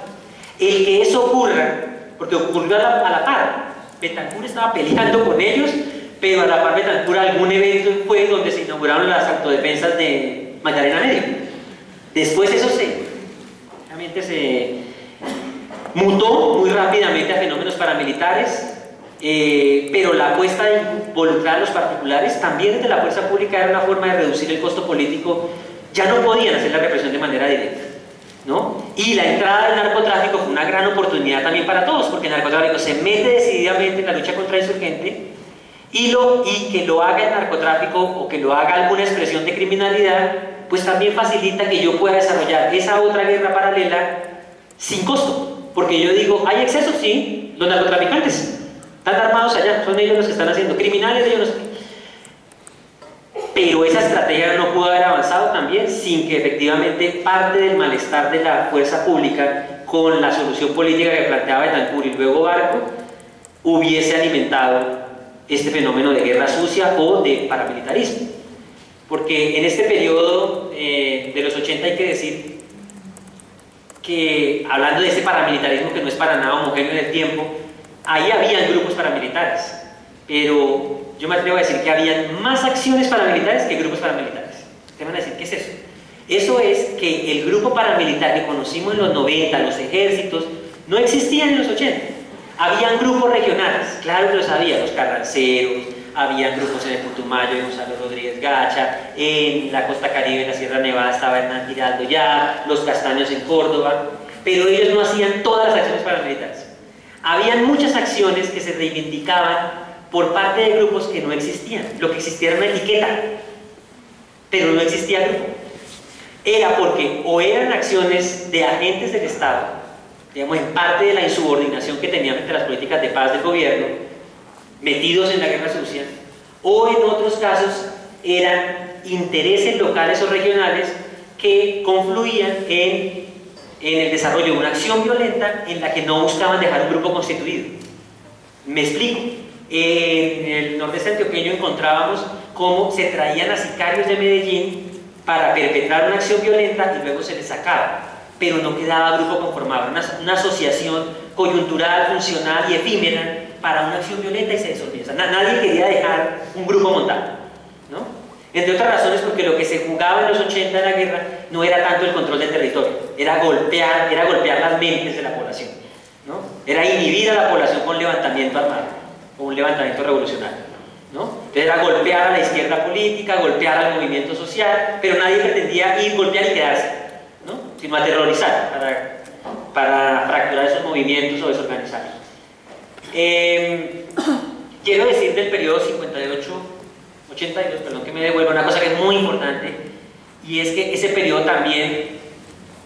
S1: El que eso ocurra, porque ocurrió a la par, Betancur estaba peleando con ellos, pero a la par Betancur algún evento fue donde se inauguraron las autodefensas de Magdalena Medio. Después eso realmente se mutó muy rápidamente a fenómenos paramilitares, pero la apuesta de involucrar a los particulares también desde la fuerza pública era una forma de reducir el costo político. Ya no podían hacer la represión de manera directa, ¿no? Y la entrada del narcotráfico fue una gran oportunidad también para todos, porque el narcotráfico se mete decididamente en la lucha contra el insurgente, y que lo haga el narcotráfico o que lo haga alguna expresión de criminalidad, pues también facilita que yo pueda desarrollar esa otra guerra paralela sin costo. Porque yo digo, ¿hay excesos? Sí, los narcotraficantes están armados allá, son ellos los que están haciendo, criminales ellos los que... Pero esa estrategia no pudo haber avanzado también sin que efectivamente parte del malestar de la fuerza pública con la solución política que planteaba Betancur y luego Barco hubiese alimentado este fenómeno de guerra sucia o de paramilitarismo. Porque en este periodo de los 80 hay que decir que, hablando de este paramilitarismo que no es para nada homogéneo en el tiempo, ahí habían grupos paramilitares, pero yo me atrevo a decir que habían más acciones paramilitares que grupos paramilitares. Te van a decir, ¿qué es eso? Eso es que el grupo paramilitar que conocimos en los 90, los ejércitos, no existían en los 80. Habían grupos regionales, claro que los había, los carranceros, habían grupos en el Putumayo de Gonzalo Rodríguez Gacha, en la costa caribe, en la Sierra Nevada estaba Hernán Giraldo ya, los Castaños en Córdoba, pero ellos no hacían todas las acciones paramilitares. Habían muchas acciones que se reivindicaban por parte de grupos que no existían. Lo que existía era una etiqueta, pero no existía grupo. Era porque o eran acciones de agentes del Estado, digamos, en parte de la insubordinación que tenían frente a las políticas de paz del gobierno, metidos en la guerra sucia, o en otros casos eran intereses locales o regionales que confluían en el desarrollo de una acción violenta en la que no buscaban dejar un grupo constituido. Me explico. En el nordeste antioqueño encontrábamos cómo se traían a sicarios de Medellín para perpetrar una acción violenta y luego se les sacaba, pero no quedaba grupo conformado, una asociación coyuntural, funcional y efímera para una acción violenta y se disolvía. O sea, nadie quería dejar un grupo montado, ¿no? Entre otras razones porque lo que se jugaba en los 80 en la guerra no era tanto el control del territorio, era golpear las mentes de la población, ¿no? Era inhibir a la población con levantamiento armado, con un levantamiento revolucionario, ¿no? Entonces era golpear a la izquierda política, golpear al movimiento social, pero nadie pretendía ir, golpear y quedarse, ¿no? Sino aterrorizar para fracturar esos movimientos o desorganizarlos. Quiero decir del periodo 58-82, perdón que me devuelva, una cosa que es muy importante, y es que ese periodo también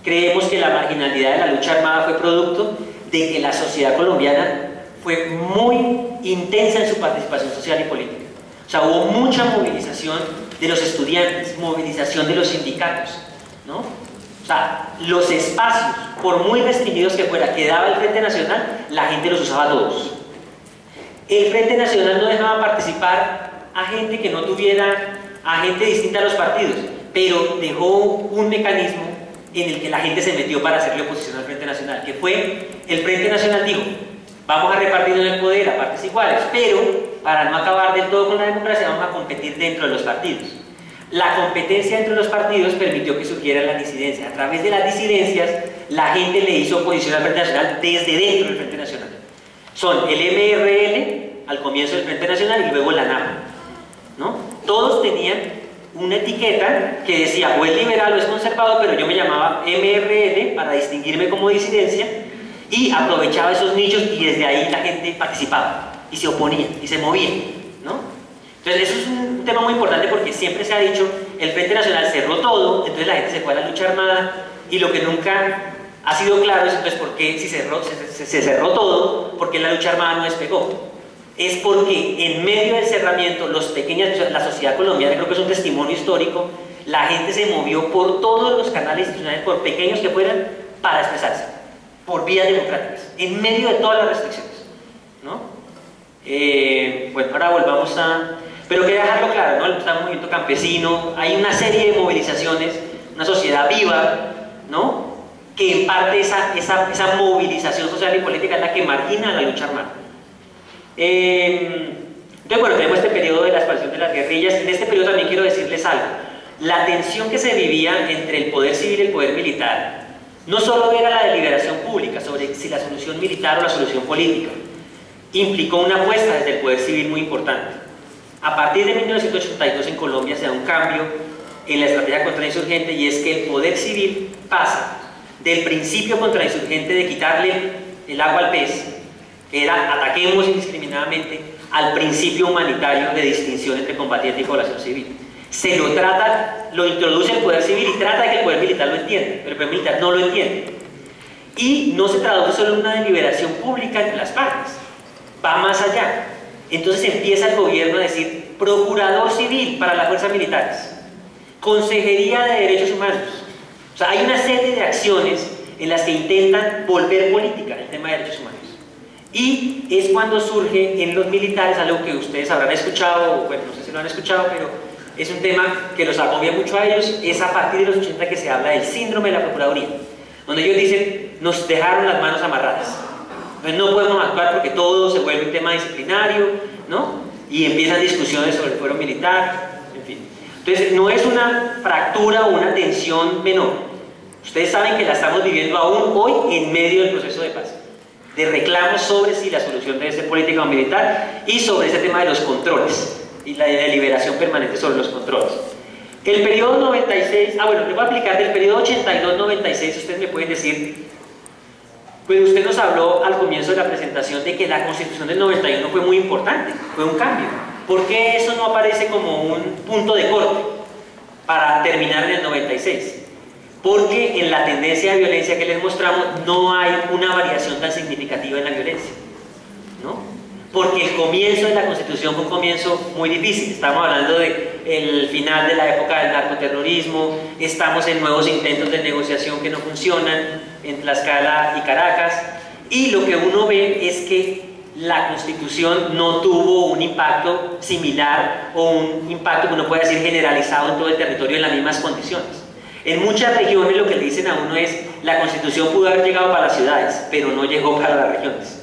S1: creemos que la marginalidad de la lucha armada fue producto de que la sociedad colombiana fue muy intensa en su participación social y política. O sea, hubo mucha movilización de los estudiantes, movilización de los sindicatos, ¿no? O sea, los espacios, por muy restringidos que fuera, que daba el Frente Nacional, la gente los usaba todos. El Frente Nacional no dejaba participar a gente que no tuviera, a gente distinta a los partidos, pero dejó un mecanismo en el que la gente se metió para hacerle oposición al Frente Nacional, que fue, el Frente Nacional dijo, vamos a repartirnos el poder a partes iguales, pero para no acabar del todo con la democracia vamos a competir dentro de los partidos. La competencia entre los partidos permitió que surgieran las disidencias. A través de las disidencias, la gente le hizo oposición al Frente Nacional desde dentro del Frente Nacional. Son el MRL al comienzo del Frente Nacional y luego la NAM, ¿no? Todos tenían una etiqueta que decía o es liberal o es conservador, pero yo me llamaba MRL para distinguirme como disidencia y aprovechaba esos nichos y desde ahí la gente participaba y se oponía y se movía, ¿no? Entonces eso es un tema muy importante porque siempre se ha dicho el Frente Nacional cerró todo, entonces la gente se fue a la lucha armada y lo que nunca ha sido claro es entonces por qué si se cerró todo, porque la lucha armada no despegó. Es porque en medio del cerramiento, la sociedad colombiana, creo que es un testimonio histórico, la gente se movió por todos los canales institucionales, por pequeños que fueran, para expresarse, por vías democráticas, en medio de todas las restricciones, ¿no? Bueno, ahora volvamos a... Pero quería dejarlo claro, ¿no? Está el movimiento campesino, hay una serie de movilizaciones, una sociedad viva, ¿no? Que en parte esa movilización social y política es la que margina la lucha armada. Entonces, bueno, tenemos este periodo de la expansión de las guerrillas. En este periodo también quiero decirles algo. La tensión que se vivía entre el poder civil y el poder militar no solo era la deliberación pública sobre si la solución militar o la solución política, implicó una apuesta desde el poder civil muy importante. A partir de 1982 en Colombia se da un cambio en la estrategia contrainsurgente y es que el poder civil pasa del principio contrainsurgente de quitarle el agua al pez, que era ataquemos indiscriminadamente, al principio humanitario de distinción entre combatiente y población civil. Se lo trata, lo introduce el poder civil y trata de que el poder militar lo entienda, pero el poder militar no lo entiende. Y no se traduce solo en una deliberación pública entre las partes, va más allá. Entonces empieza el gobierno a decir procurador civil para las fuerzas militares, consejería de derechos humanos. O sea, hay una serie de acciones en las que intentan volver política el tema de derechos humanos. Y es cuando surge en los militares algo que ustedes habrán escuchado, bueno, no sé si lo han escuchado, pero es un tema que los agobia mucho a ellos. Es a partir de los 80 que se habla del síndrome de la Procuraduría, donde ellos dicen, nos dejaron las manos amarradas. Entonces no podemos actuar porque todo se vuelve un tema disciplinario, ¿no? Y empiezan discusiones sobre el fuero militar, en fin. Entonces no es una fractura o una tensión menor. Ustedes saben que la estamos viviendo aún hoy en medio del proceso de paz, de reclamos sobre si la solución debe ser política o militar y sobre ese tema de los controles y la deliberación permanente sobre los controles. El periodo 96, bueno, les voy a aplicar del periodo 82-96, ustedes me pueden decir Pero usted nos habló al comienzo de la presentación de que la Constitución del 91 fue muy importante, fue un cambio. ¿Por qué eso no aparece como un punto de corte para terminar en el 96? Porque en la tendencia de violencia que les mostramos no hay una variación tan significativa en la violencia, ¿no? Porque el comienzo de la Constitución fue un comienzo muy difícil. Estamos hablando del final de la época del narcoterrorismo, estamos en nuevos intentos de negociación que no funcionan en Tlaxcala y Caracas, y lo que uno ve es que la Constitución no tuvo un impacto similar o un impacto que uno puede decir generalizado en todo el territorio en las mismas condiciones. En muchas regiones lo que le dicen a uno es: la Constitución pudo haber llegado para las ciudades, pero no llegó para las regiones.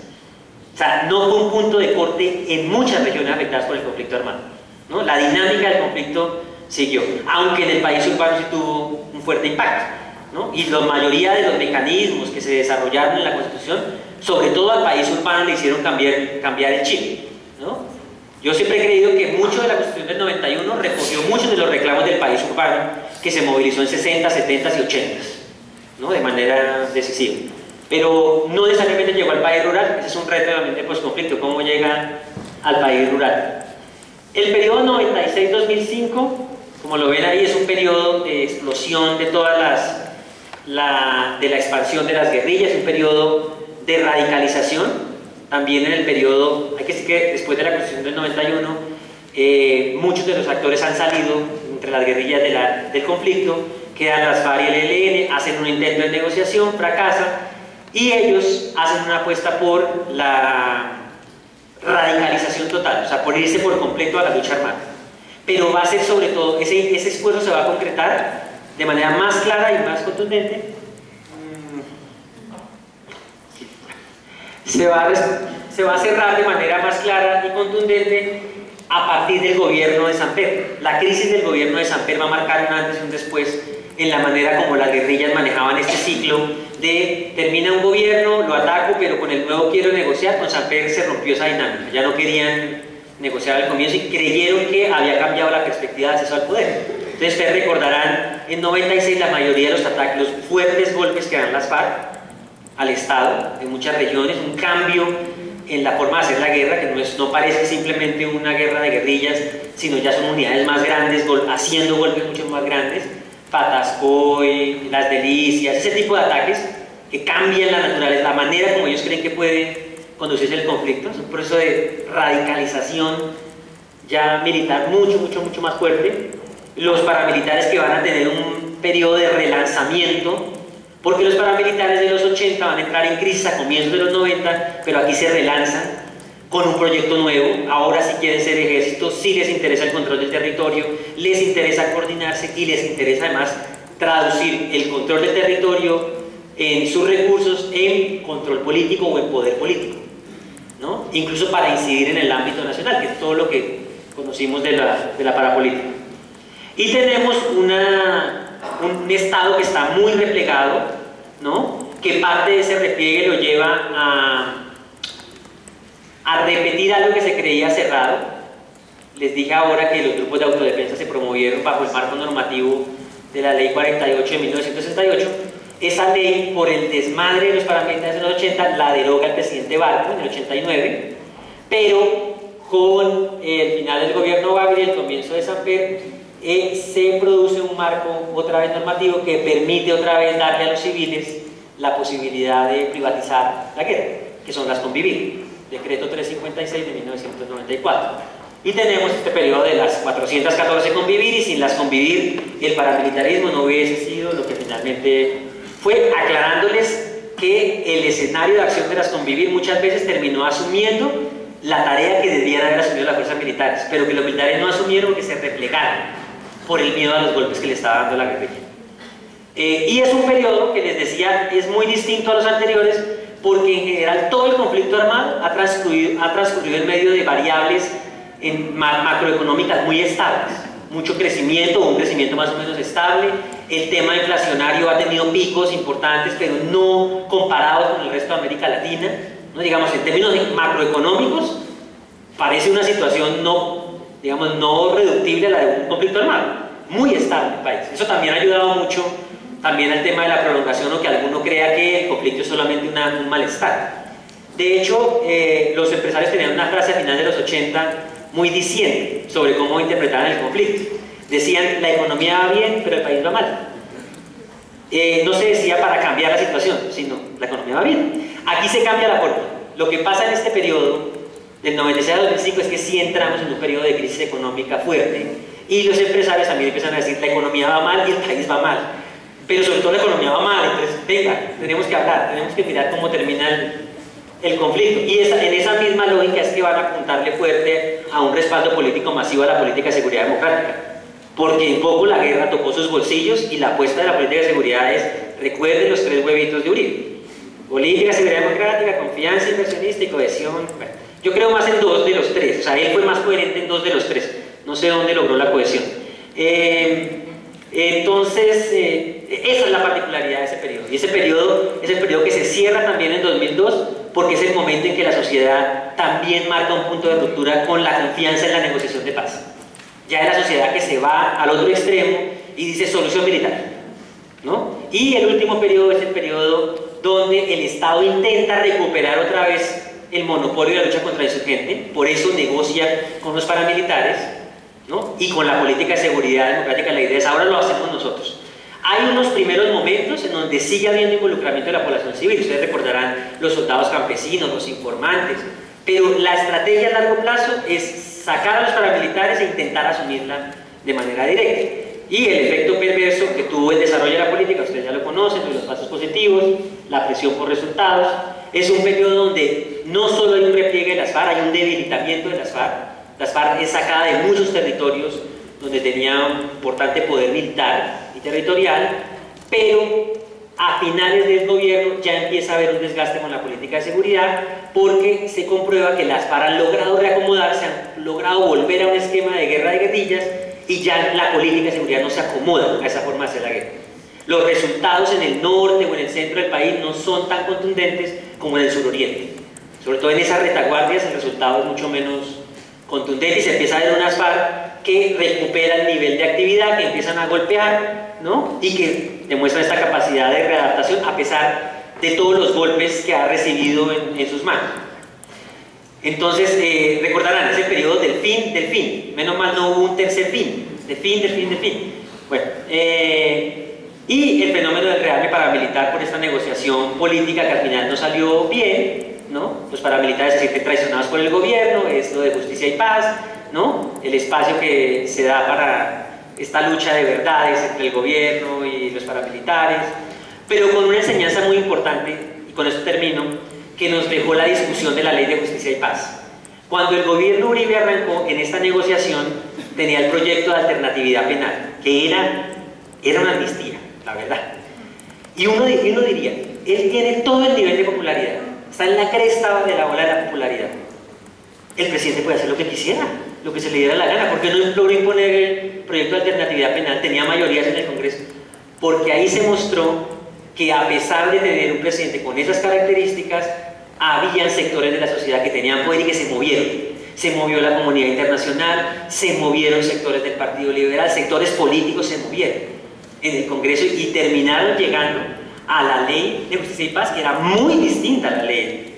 S1: O sea, no fue un punto de corte en muchas regiones afectadas por el conflicto armado, ¿no? La dinámica del conflicto siguió, aunque en el país urbano sí tuvo un fuerte impacto, ¿no? Y la mayoría de los mecanismos que se desarrollaron en la Constitución, sobre todo al país urbano, le hicieron cambiar el chip, ¿no? Yo siempre he creído que mucho de la Constitución del 91 recogió muchos de los reclamos del país urbano que se movilizó en 60, 70 y 80, ¿no? De manera decisiva. Pero no necesariamente llegó al país rural. Ese es un reto también de posconflicto, cómo llega al país rural. El periodo 96-2005, como lo ven ahí, es un periodo de explosión de todas de la expansión de las guerrillas, un periodo de radicalización. También en el periodo, hay que decir que después de la Constitución del 91, muchos de los actores han salido entre las guerrillas del conflicto, quedan las FARC y el ELN, hacen un intento de negociación, fracasa, y ellos hacen una apuesta por la radicalización total, o sea, por irse por completo a la lucha armada. Pero va a ser sobre todo, ese esfuerzo se va a concretar de manera más clara y más contundente. Se va a cerrar de manera más clara y contundente a partir del gobierno de Samper. La crisis del gobierno de Samper va a marcar un antes y un después en la manera como las guerrillas manejaban este ciclo de: termina un gobierno, lo ataco, pero con el nuevo quiero negociar. Con Samper se rompió esa dinámica, ya no querían negociar al comienzo y creyeron que había cambiado la perspectiva de acceso al poder. Entonces ustedes recordarán, en 96 la mayoría de los ataques, los fuertes golpes que dan las FARC al Estado en muchas regiones, un cambio en la forma de hacer la guerra, que no parece simplemente una guerra de guerrillas, sino ya son unidades más grandes, haciendo golpes mucho más grandes. Patascoy, Las Delicias, ese tipo de ataques que cambian la naturaleza, la manera como ellos creen que puede conducirse el conflicto. Es un proceso de radicalización ya militar mucho más fuerte. Los paramilitares que van a tener un periodo de relanzamiento, porque los paramilitares de los 80 van a entrar en crisis a comienzos de los 90, pero aquí se relanzan con un proyecto nuevo. Ahora sí quieren ser ejército, sí les interesa el control del territorio, les interesa coordinarse y les interesa además traducir el control del territorio en sus recursos en control político o en poder político, ¿no? Incluso para incidir en el ámbito nacional, que es todo lo que conocimos de la parapolítica. Y tenemos un Estado que está muy replegado, ¿no? Que parte de ese repliegue lo lleva a repetir algo que se creía cerrado. Les dije ahora que los grupos de autodefensa se promovieron bajo el marco normativo de la Ley 48 de 1968. Esa ley, por el desmadre de los paramilitares en los 80, la deroga el presidente Barco en el 89, pero con el final del gobierno Bagre y el comienzo de Samper, se produce un marco otra vez normativo que permite otra vez darle a los civiles la posibilidad de privatizar la guerra, que son las convivir. Decreto 356 de 1994. Y tenemos este periodo de las 414 convivir, y sin las convivir el paramilitarismo no hubiese sido lo que finalmente fue, aclarándoles que el escenario de acción de las convivir muchas veces terminó asumiendo la tarea que debían haber asumido las fuerzas militares, pero que los militares no asumieron, que se replegaron por el miedo a los golpes que le estaba dando la guerrilla. Y es un periodo que les decía es muy distinto a los anteriores, porque en general todo el conflicto armado ha transcurrido en medio de variables macroeconómicas muy estables, mucho crecimiento, un crecimiento más o menos estable. El tema inflacionario ha tenido picos importantes, pero no comparados con el resto de América Latina, ¿no? Digamos, en términos macroeconómicos parece una situación no reductible a la de un conflicto armado, muy estable el país. Eso también ha ayudado mucho también al tema de la prolongación o que alguno crea que el conflicto es solamente un malestar. De hecho, los empresarios tenían una frase a final de los 80 muy diciente sobre cómo interpretaban el conflicto. Decían, la economía va bien, pero el país va mal. No se decía para cambiar la situación, sino la economía va bien. Aquí se cambia la fórmula. Lo que pasa en este periodo, del 96 al 2005, es que sí entramos en un periodo de crisis económica fuerte y los empresarios también empiezan a decir, la economía va mal y el país va mal. Pero sobre todo la economía va mal, entonces, venga, tenemos que hablar, tenemos que mirar cómo termina el conflicto. Y en esa misma lógica es que van a apuntarle fuerte a un respaldo político masivo a la política de seguridad democrática. Porque en poco la guerra tocó sus bolsillos y la apuesta de la política de seguridad es, recuerden los 3 huevitos de Uribe: política, seguridad democrática, confianza inversionista y cohesión. Bueno, yo creo más en 2 de los 3, o sea, él fue más coherente en 2 de los 3, no sé dónde logró la cohesión. Entonces, esa es la particularidad de ese periodo, y ese periodo es el periodo que se cierra también en 2002, porque es el momento en que la sociedad también marca un punto de ruptura con la confianza en la negociación de paz. Ya es la sociedad que se va al otro extremo y dice solución militar, ¿no? Y el último periodo es el periodo donde el Estado intenta recuperar otra vez el monopolio de la lucha contra el insurgente, por eso negocia con los paramilitares, ¿no? Y con la política de seguridad democrática. La idea es, ahora lo hacemos nosotros. Hay unos primeros momentos en donde sigue habiendo involucramiento de la población civil, ustedes recordarán los soldados campesinos, los informantes, pero la estrategia a largo plazo es sacar a los paramilitares e intentar asumirla de manera directa. Y el efecto perverso que tuvo el desarrollo de la política, ustedes ya lo conocen, de los pasos positivos, la presión por resultados, es un periodo donde no solo hay un repliegue de las FARC, hay un debilitamiento de las FARC. Las FARC es sacada de muchos territorios donde tenía un importante poder militar y territorial, pero a finales del gobierno ya empieza a haber un desgaste con la política de seguridad, porque se comprueba que las FARC han logrado reacomodarse, han logrado volver a un esquema de guerra de guerrillas, y ya la política de seguridad no se acomoda a esa forma de hacer la guerra. Los resultados en el norte o en el centro del país no son tan contundentes como en el suroriente. Sobre todo en esas retaguardias el resultado es mucho menos contundente y se empieza a ver unas FARC que recuperan el nivel de actividad, que empiezan a golpear, ¿no? Y que demuestran esta capacidad de readaptación a pesar de todos los golpes que ha recibido en sus manos. Entonces, recordarán ese periodo del fin, menos mal no hubo un tercer fin, del fin. Bueno, y el fenómeno del rearme paramilitar por esta negociación política que al final no salió bien, ¿no? Los paramilitares se sienten traicionados por el gobierno, es lo de justicia y paz, ¿no? El espacio que se da para esta lucha de verdades entre el gobierno y los paramilitares, pero con una enseñanza muy importante, y con esto termino, que nos dejó la discusión de la Ley de Justicia y Paz. Cuando el gobierno Uribe arrancó en esta negociación, tenía el proyecto de alternatividad penal, que era una amnistía, la verdad. Y uno diría, él tiene todo el nivel de popularidad, está en la cresta de la ola de la popularidad. El presidente puede hacer lo que quisiera, lo que se le diera la gana. ¿Por qué no logró imponer el proyecto de alternatividad penal? Tenía mayorías en el Congreso. Porque ahí se mostró que a pesar de tener un presidente con esas características, habían sectores de la sociedad que tenían poder y que se movieron. Se movió la comunidad internacional, se movieron sectores del Partido Liberal, sectores políticos se movieron en el Congreso y terminaron llegando a la Ley de Justicia y Paz, que era muy distinta a la Ley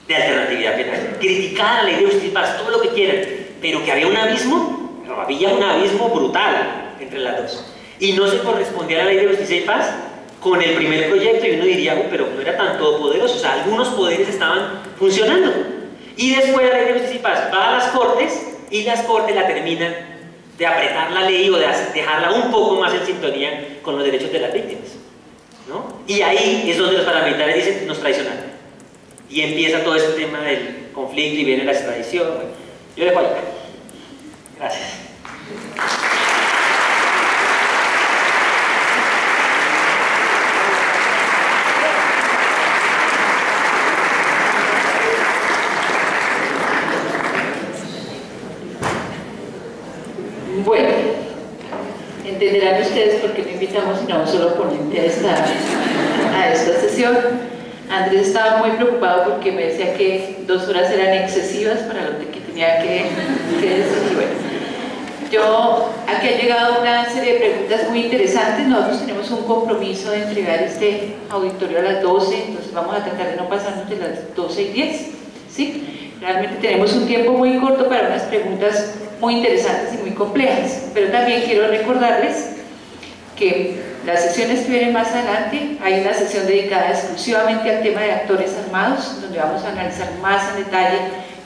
S1: de Alternatividad Penal. Criticada la Ley de Justicia y Paz, todo lo que quieran, pero que había un abismo brutal entre las dos. Y no se correspondía a la Ley de Justicia y Paz con el primer proyecto, y uno diría, pero no era tan todopoderoso, o sea, algunos poderes estaban funcionando. Y después la Ley de Justicia y Paz va a las Cortes, y las Cortes la terminan de apretar la ley o de dejarla un poco más en sintonía con los derechos de las víctimas, ¿no? Y ahí es donde los paramilitares dicen, nos traicionaron. Y empieza todo este tema del conflicto y viene la extradición. Bueno, yo dejo ahí. Gracias.
S2: Bueno, entenderán ustedes por qué no invitamos a un solo ponente a esta sesión. Andrés estaba muy preocupado porque me decía que 2 horas eran excesivas para lo que tenía que decir. Bueno, yo Aquí ha llegado una serie de preguntas muy interesantes. Nosotros tenemos un compromiso de entregar este auditorio a las 12, entonces vamos a tratar de no pasarnos de las 12:10, ¿sí? Realmente tenemos un tiempo muy corto para unas preguntas muy interesantes y muy complejas, pero también quiero recordarles que las sesiones que vienen más adelante, hay una sesión dedicada exclusivamente al tema de actores armados, donde vamos a analizar más en detalle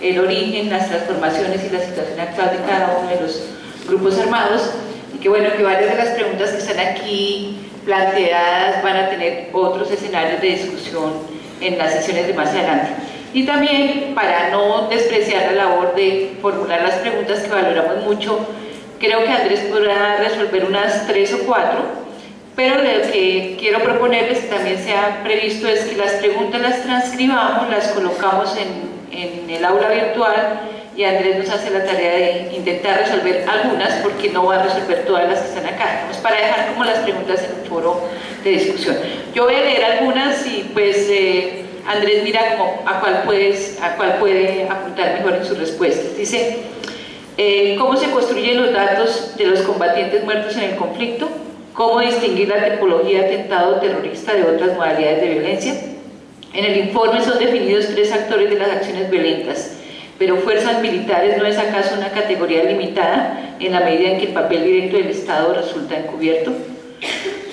S2: el origen, las transformaciones y la situación actual de cada uno de los grupos armados, y que bueno, que varias de las preguntas que están aquí planteadas van a tener otros escenarios de discusión en las sesiones de más adelante. Y también, para no despreciar la labor de formular las preguntas que valoramos mucho, creo que Andrés podrá resolver unas 3 o 4, pero lo que quiero proponerles que también sea previsto es que las preguntas las transcribamos, las colocamos en el aula virtual, y Andrés nos hace la tarea de intentar resolver algunas, porque no va a resolver todas las que están acá. Pues para dejar como las preguntas en un foro de discusión. Yo voy a leer algunas y pues Andrés mira como a cuál puede apuntar mejor en sus respuestas. Dice, ¿cómo se construyen los datos de los combatientes muertos en el conflicto? ¿Cómo distinguir la tipología de atentado terrorista de otras modalidades de violencia? En el informe son definidos 3 actores de las acciones violentas, pero fuerzas militares, ¿no es acaso una categoría limitada en la medida en que el papel directo del Estado resulta encubierto?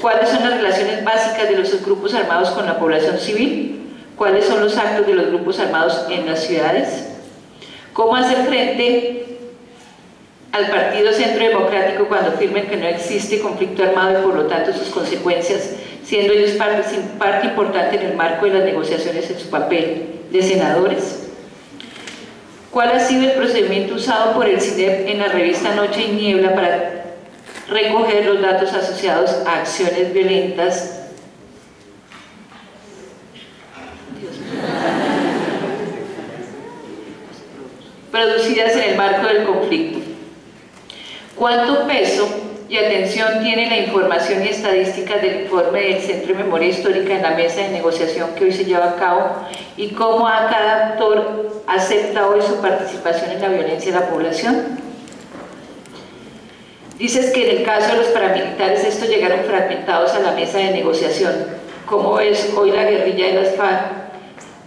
S2: ¿Cuáles son las relaciones básicas de los grupos armados con la población civil? ¿Cuáles son los actos de los grupos armados en las ciudades? ¿Cómo hacer frente al Partido Centro Democrático cuando afirmen que no existe conflicto armado y por lo tanto sus consecuencias, siendo ellos parte importante en el marco de las negociaciones en su papel de senadores? ¿Cuál ha sido el procedimiento usado por el CIDEP en la revista Noche y Niebla para recoger los datos asociados a acciones violentas producidas en el marco del conflicto? ¿Cuánto peso y atención tiene la información y estadísticas del informe del Centro de Memoria Histórica en la mesa de negociación que hoy se lleva a cabo? ¿Y cómo a cada actor acepta hoy su participación en la violencia de la población? Dices que en el caso de los paramilitares estos llegaron fragmentados a la mesa de negociación. ¿Cómo es hoy la guerrilla de las FARC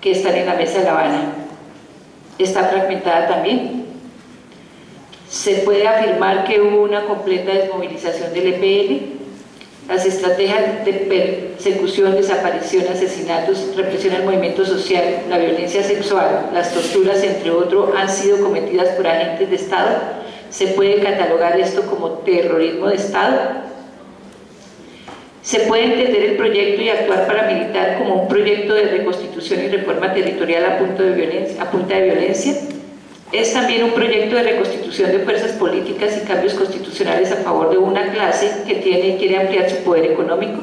S2: que están en la mesa de La Habana? ¿Está fragmentada también? ¿Se puede afirmar que hubo una completa desmovilización del EPL? Las estrategias de persecución, desaparición, asesinatos, represión al movimiento social, la violencia sexual, las torturas, entre otros, han sido cometidas por agentes de Estado. ¿Se puede catalogar esto como terrorismo de Estado? ¿Se puede entender el proyecto y actuar paramilitar como un proyecto de reconstitución y reforma territorial a punta de violencia? ¿Es también un proyecto de reconstitución de fuerzas políticas y cambios constitucionales a favor de una clase que tiene y quiere ampliar su poder económico?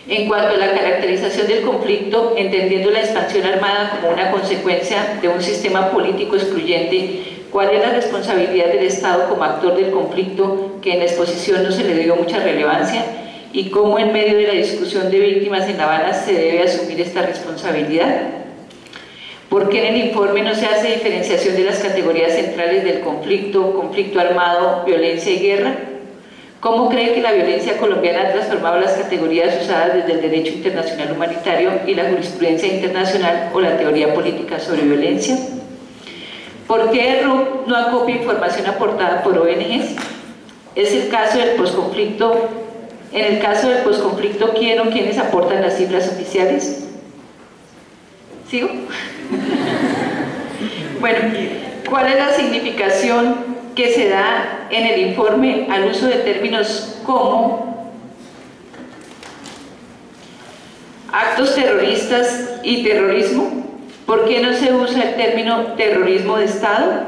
S2: En cuanto a la caracterización del conflicto, entendiendo la expansión armada como una consecuencia de un sistema político excluyente, ¿cuál es la responsabilidad del Estado como actor del conflicto, que en la exposición no se le dio mucha relevancia? ¿Y cómo en medio de la discusión de víctimas en La Habana se debe asumir esta responsabilidad? ¿Por qué en el informe no se hace diferenciación de las categorías centrales del conflicto, conflicto armado, violencia y guerra? ¿Cómo cree que la violencia colombiana ha transformado las categorías usadas desde el derecho internacional humanitario y la jurisprudencia internacional o la teoría política sobre violencia? ¿Por qué RUC no acopia información aportada por ONGs? ¿Es el caso del posconflicto? En el caso del posconflicto, ¿quién o quiénes aportan las cifras oficiales? ¿Sigo? Bueno, ¿cuál es la significación que se da en el informe al uso de términos como actos terroristas y terrorismo? ¿Por qué no se usa el término terrorismo de Estado?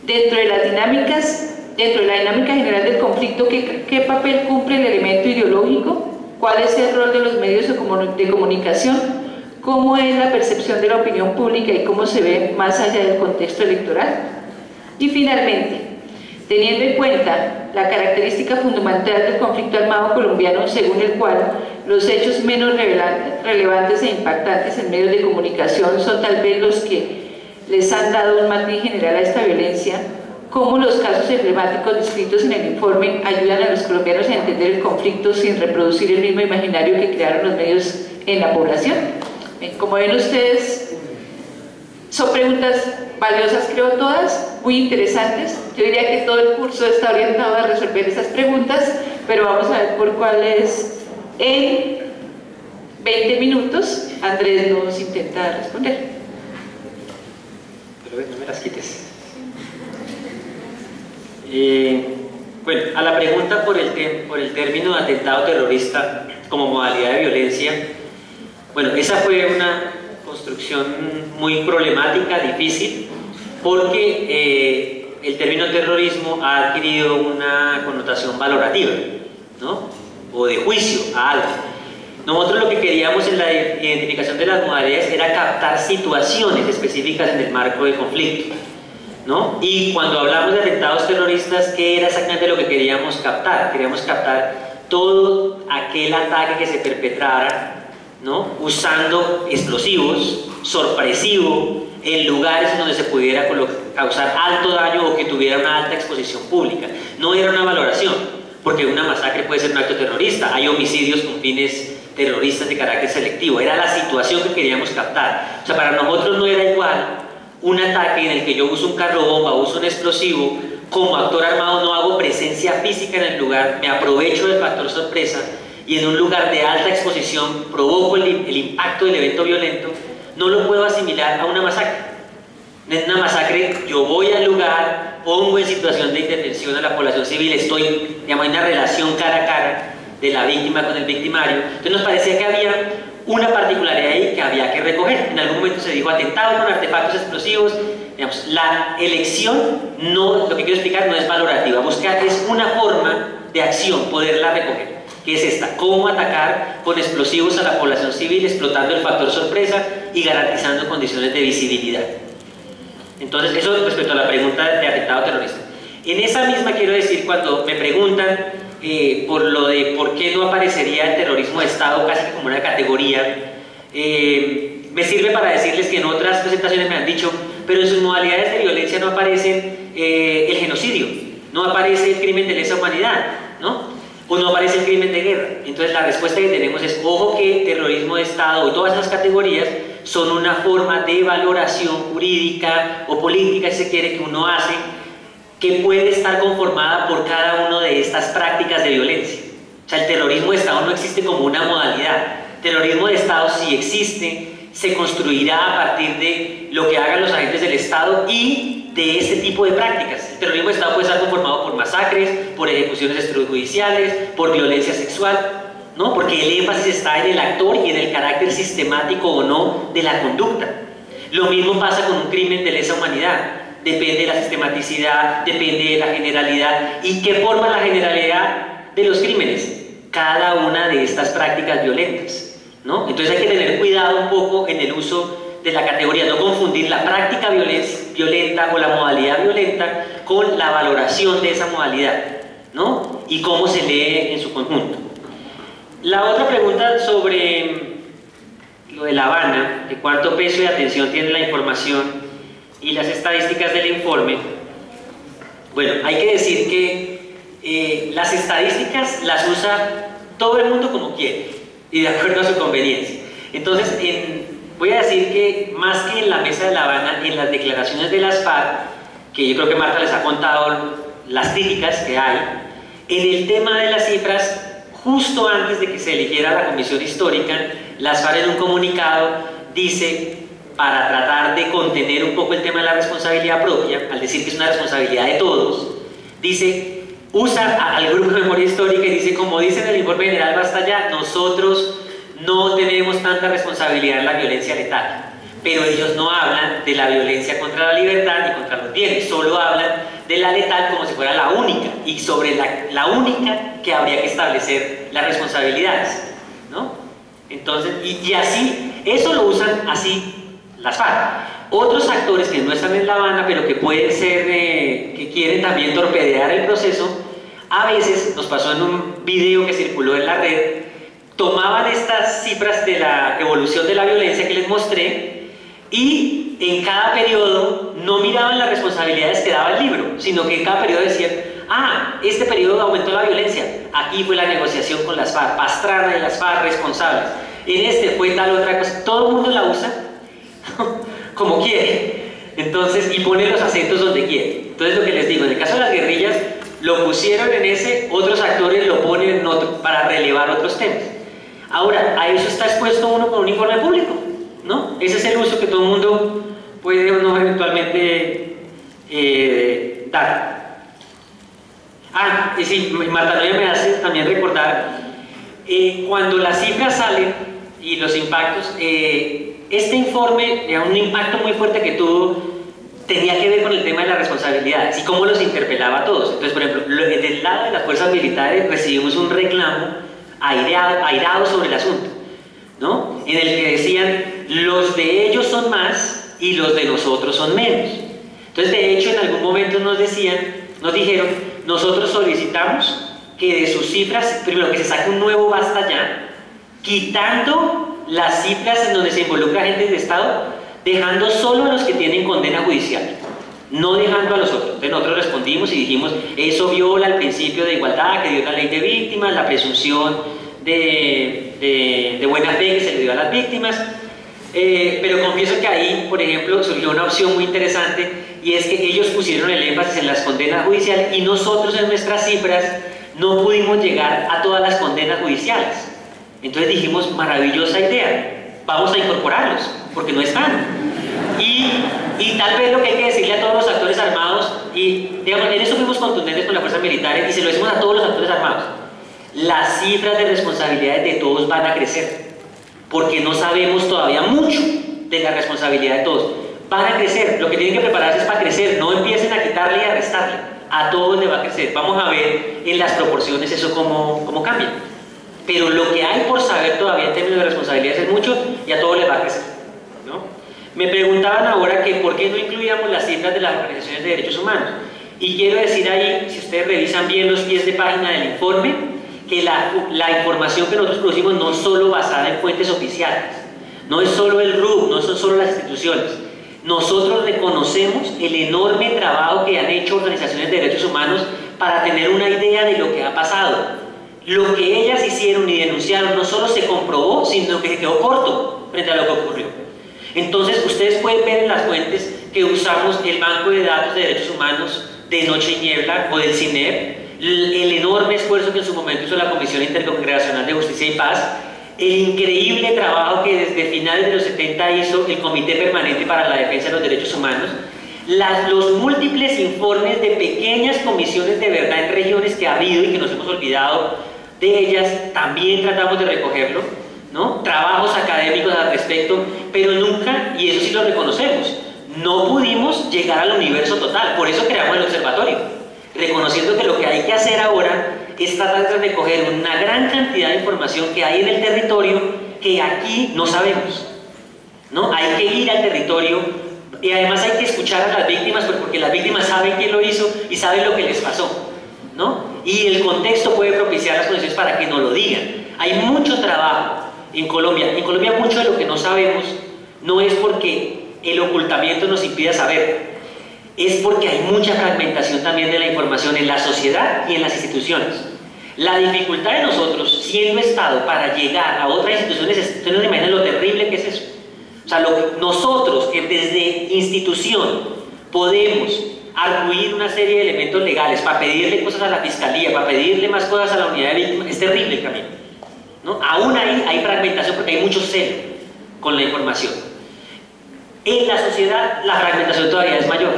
S2: Dentro de la dinámica general del conflicto, ¿qué papel cumple el elemento ideológico? ¿Cuál es el rol de los medios de comunicación? ¿Cómo es la percepción de la opinión pública y cómo se ve más allá del contexto electoral? Y finalmente, teniendo en cuenta la característica fundamental del conflicto armado colombiano, según el cual los hechos menos relevantes e impactantes en medios de comunicación son tal vez los que les han dado un matiz general a esta violencia, cómo los casos emblemáticos descritos en el informe ayudan a los colombianos a entender el conflicto sin reproducir el mismo imaginario que crearon los medios en la población. Como ven ustedes, son preguntas valiosas, creo todas, muy interesantes. Yo diría que todo el curso está orientado a resolver esas preguntas, pero vamos a ver por cuáles en 20 minutos Andrés nos intenta responder.
S1: Pero no me las quites. Bueno, a la pregunta por el término de atentado terrorista como modalidad de violencia, bueno, esa fue una construcción muy problemática, difícil, porque el término terrorismo ha adquirido una connotación valorativa, ¿no? O de juicio a algo. Nosotros lo que queríamos en la identificación de las modalidades era captar situaciones específicas en el marco del conflicto, ¿no? Y cuando hablamos de atentados terroristas, ¿qué era exactamente lo que queríamos captar? Queríamos captar todo aquel ataque que se perpetrara, ¿no? Usando explosivos, sorpresivo, en lugares donde se pudiera causar alto daño o que tuviera una alta exposición pública. No era una valoración, porque una masacre puede ser un acto terrorista, hay homicidios con fines terroristas de carácter selectivo, era la situación que queríamos captar. O sea, para nosotros no era igual un ataque en el que yo uso un carro bomba, uso un explosivo, como actor armado no hago presencia física en el lugar, me aprovecho del factor sorpresa y en un lugar de alta exposición provoco el impacto del evento violento, no lo puedo asimilar a una masacre. En una masacre yo voy al lugar, pongo en situación de indefensión a la población civil, estoy, digamos, en una relación cara a cara de la víctima con el victimario. Entonces nos parecía que había una particularidad ahí que había que recoger. En algún momento se dijo atentado con artefactos explosivos. Digamos, la elección, no, lo que quiero explicar no es valorativa, buscar es una forma de acción, poderla recoger, que es esta: cómo atacar con explosivos a la población civil, explotando el factor sorpresa y garantizando condiciones de visibilidad. Entonces, eso respecto a la pregunta de atentado terrorista. En esa misma quiero decir, cuando me preguntan por lo de por qué no aparecería el terrorismo de Estado casi como una categoría, me sirve para decirles que en otras presentaciones me han dicho, pero en sus modalidades de violencia no aparece el genocidio, no aparece el crimen de lesa humanidad, ¿no? O no aparece el crimen de guerra. Entonces la respuesta que tenemos es, ojo, que terrorismo de Estado y todas esas categorías son una forma de valoración jurídica o política, si se quiere, que uno hace, que puede estar conformada por cada una de estas prácticas de violencia. O sea, el terrorismo de Estado no existe como una modalidad. El terrorismo de Estado, si existe, se construirá a partir de lo que hagan los agentes del Estado y de ese tipo de prácticas. El terrorismo de Estado puede estar conformado por masacres, por ejecuciones extrajudiciales, por violencia sexual, ¿no? Porque el énfasis está en el actor y en el carácter sistemático o no de la conducta. Lo mismo pasa con un crimen de lesa humanidad. Depende de la sistematicidad, depende de la generalidad. ¿Y qué forma la generalidad de los crímenes? Cada una de estas prácticas violentas, ¿no? Entonces hay que tener cuidado un poco en el uso de la categoría, no confundir la práctica violenta o la modalidad violenta con la valoración de esa modalidad, ¿no? Y cómo se lee en su conjunto. La otra pregunta sobre lo de La Habana, de cuánto peso y atención tiene la información y las estadísticas del informe. Bueno, hay que decir que las estadísticas las usa todo el mundo como quiere y de acuerdo a su conveniencia. Entonces, voy a decir que más que en la mesa de La Habana, en las declaraciones de las FARC, que yo creo que Marta les ha contado las críticas que hay, en el tema de las cifras, justo antes de que se eligiera la comisión histórica, las FARC en un comunicado dice, para tratar de contener un poco el tema de la responsabilidad propia, al decir que es una responsabilidad de todos, dice, usa al grupo de memoria histórica y dice, como dice en el informe general Basta Ya, nosotros no tenemos tanta responsabilidad en la violencia letal, pero ellos no hablan de la violencia contra la libertad ni contra los bienes, solo hablan de la letal como si fuera la única, y sobre la única que habría que establecer las responsabilidades, ¿no? Entonces, y así, eso lo usan así las FARC. Otros actores que no están en La Habana, pero que pueden ser, que quieren también torpedear el proceso, a veces, nos pasó en un video que circuló en la red, tomaban estas cifras de la evolución de la violencia que les mostré y en cada periodo no miraban las responsabilidades que daba el libro, sino que en cada periodo decían, ah, este periodo aumentó la violencia, aquí fue la negociación con las FARC, Pastrana y las FARC responsables, en este fue tal otra cosa, todo el mundo la usa como quiere, entonces, y pone los acentos donde quiere. Entonces lo que les digo, en el caso de las guerrillas, lo pusieron en ese, otros actores lo ponen en otro, para relevar otros temas. Ahora, a eso está expuesto uno con un informe público, ¿no? Ese es el uso que todo el mundo puede o no eventualmente dar. Ah, y sí, Marta Noia me hace también recordar, cuando las cifras salen y los impactos, este informe, un impacto muy fuerte que tuvo, tenía que ver con el tema de las responsabilidades y cómo los interpelaba a todos. Entonces, por ejemplo, del lado de las fuerzas militares recibimos un reclamo airado sobre el asunto, ¿no? En el que decían, los de ellos son más y los de nosotros son menos. Entonces, de hecho, en algún momento nos dijeron, nosotros solicitamos que de sus cifras, primero que se saque un nuevo basta ya, quitando las cifras en donde se involucra agentes de Estado, dejando solo a los que tienen condena judicial, no dejando a los otros. Entonces nosotros respondimos y dijimos, eso viola el principio de igualdad que dio la ley de víctimas, la presunción de buena fe que se le dio a las víctimas, pero confieso que ahí, por ejemplo, surgió una opción muy interesante, y es que ellos pusieron el énfasis en las condenas judiciales y nosotros en nuestras cifras no pudimos llegar a todas las condenas judiciales. Entonces dijimos, maravillosa idea, vamos a incorporarlos, porque no están. Y tal vez lo que hay que decirle a todos los actores armados, y digamos, en eso fuimos contundentes con las fuerzas militares, y se lo decimos a todos los actores armados, las cifras de responsabilidades de todos van a crecer, porque no sabemos todavía mucho de la responsabilidad de todos. Van a crecer, lo que tienen que prepararse es para crecer, no empiecen a quitarle y a restarle, a todos les va a crecer. Vamos a ver en las proporciones eso cómo cambia. Pero lo que hay por saber todavía en términos de responsabilidades es mucho, y a todos les va a crecer, ¿no? Me preguntaban ahora que por qué no incluíamos las cifras de las organizaciones de derechos humanos. Y quiero decir ahí, si ustedes revisan bien los pies de página del informe, que la información que nosotros producimos no es solo basada en fuentes oficiales, no es solo el RUC, no son solo las instituciones. Nosotros reconocemos el enorme trabajo que han hecho organizaciones de derechos humanos para tener una idea de lo que ha pasado. Lo que ellas hicieron y denunciaron no solo se comprobó, sino que se quedó corto frente a lo que ocurrió. Entonces, ustedes pueden ver en las fuentes que usamos el Banco de Datos de Derechos Humanos de Noche y Niebla o del CINEP, el enorme esfuerzo que en su momento hizo la Comisión Intercongregacional de Justicia y Paz, el increíble trabajo que desde finales de los 70 hizo el Comité Permanente para la Defensa de los Derechos Humanos, los múltiples informes de pequeñas comisiones de verdad en regiones que ha habido y que nos hemos olvidado de ellas, también tratamos de recogerlo, ¿no? Trabajos académicos al respecto, pero nunca, y eso sí lo reconocemos, no pudimos llegar al universo total. Por eso creamos el observatorio, reconociendo que lo que hay que hacer ahora es tratar de recoger una gran cantidad de información que hay en el territorio que aquí no sabemos, ¿no? Hay que ir al territorio y además hay que escuchar a las víctimas, porque las víctimas saben quién lo hizo y saben lo que les pasó, ¿no? Y el contexto puede propiciar las condiciones para que nos lo digan. Hay mucho trabajo en Colombia. En Colombia mucho de lo que no sabemos no es porque el ocultamiento nos impida saber, es porque hay mucha fragmentación también de la información en la sociedad y en las instituciones. La dificultad de nosotros, siendo Estado, para llegar a otras instituciones, ustedes no se imaginan lo terrible que es eso. O sea, nosotros que desde institución podemos arguir una serie de elementos legales para pedirle cosas a la fiscalía, para pedirle más cosas a la unidad de víctimas, es terrible el camino, ¿no? Aún ahí hay fragmentación porque hay mucho celo con la información. En la sociedad la fragmentación todavía es mayor,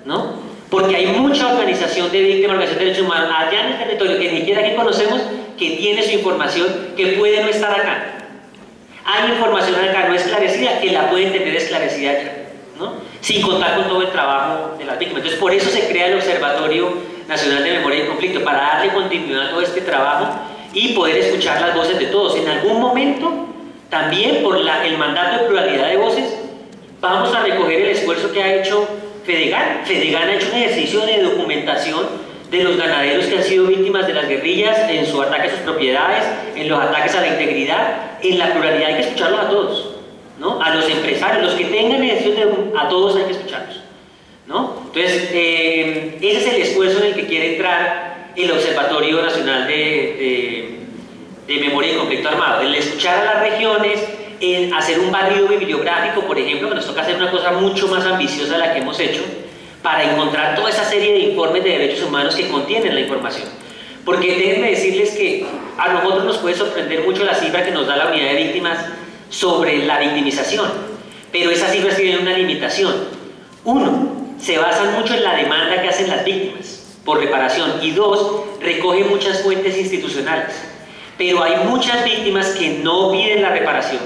S1: ¿no? Porque hay mucha organización de víctimas, organización de derechos humanos allá en el territorio que ni siquiera aquí conocemos, que tiene su información, que puede no estar acá. Hay información acá no esclarecida que la pueden tener esclarecida allá, ¿no? Sin contar con todo el trabajo de las víctimas. Entonces, por eso se crea el Observatorio Nacional de Memoria y Conflicto, para darle continuidad a todo este trabajo y poder escuchar las voces de todos. En algún momento, también por el mandato de pluralidad de voces, vamos a recoger el esfuerzo que ha hecho Fedegan. Fedegan ha hecho un ejercicio de documentación de los ganaderos que han sido víctimas de las guerrillas en su ataque a sus propiedades, en los ataques a la integridad, en la pluralidad. Hay que escucharlos a todos, ¿no? A los empresarios, los que tengan necesidad, a todos hay que escucharlos, ¿no? Entonces, ese es el esfuerzo en el que quiere entrar el Observatorio Nacional de Memoria y Conflicto Armado, el escuchar a las regiones, el hacer un barrido bibliográfico, por ejemplo, que nos toca hacer una cosa mucho más ambiciosa de la que hemos hecho, para encontrar toda esa serie de informes de derechos humanos que contienen la información. Porque déjenme decirles que a nosotros nos puede sorprender mucho la cifra que nos da la unidad de víctimas sobre la victimización, pero esas cifras tienen una limitación. Uno, se basan mucho en la demanda que hacen las víctimas por reparación, y dos, recoge muchas fuentes institucionales, pero hay muchas víctimas que no piden la reparación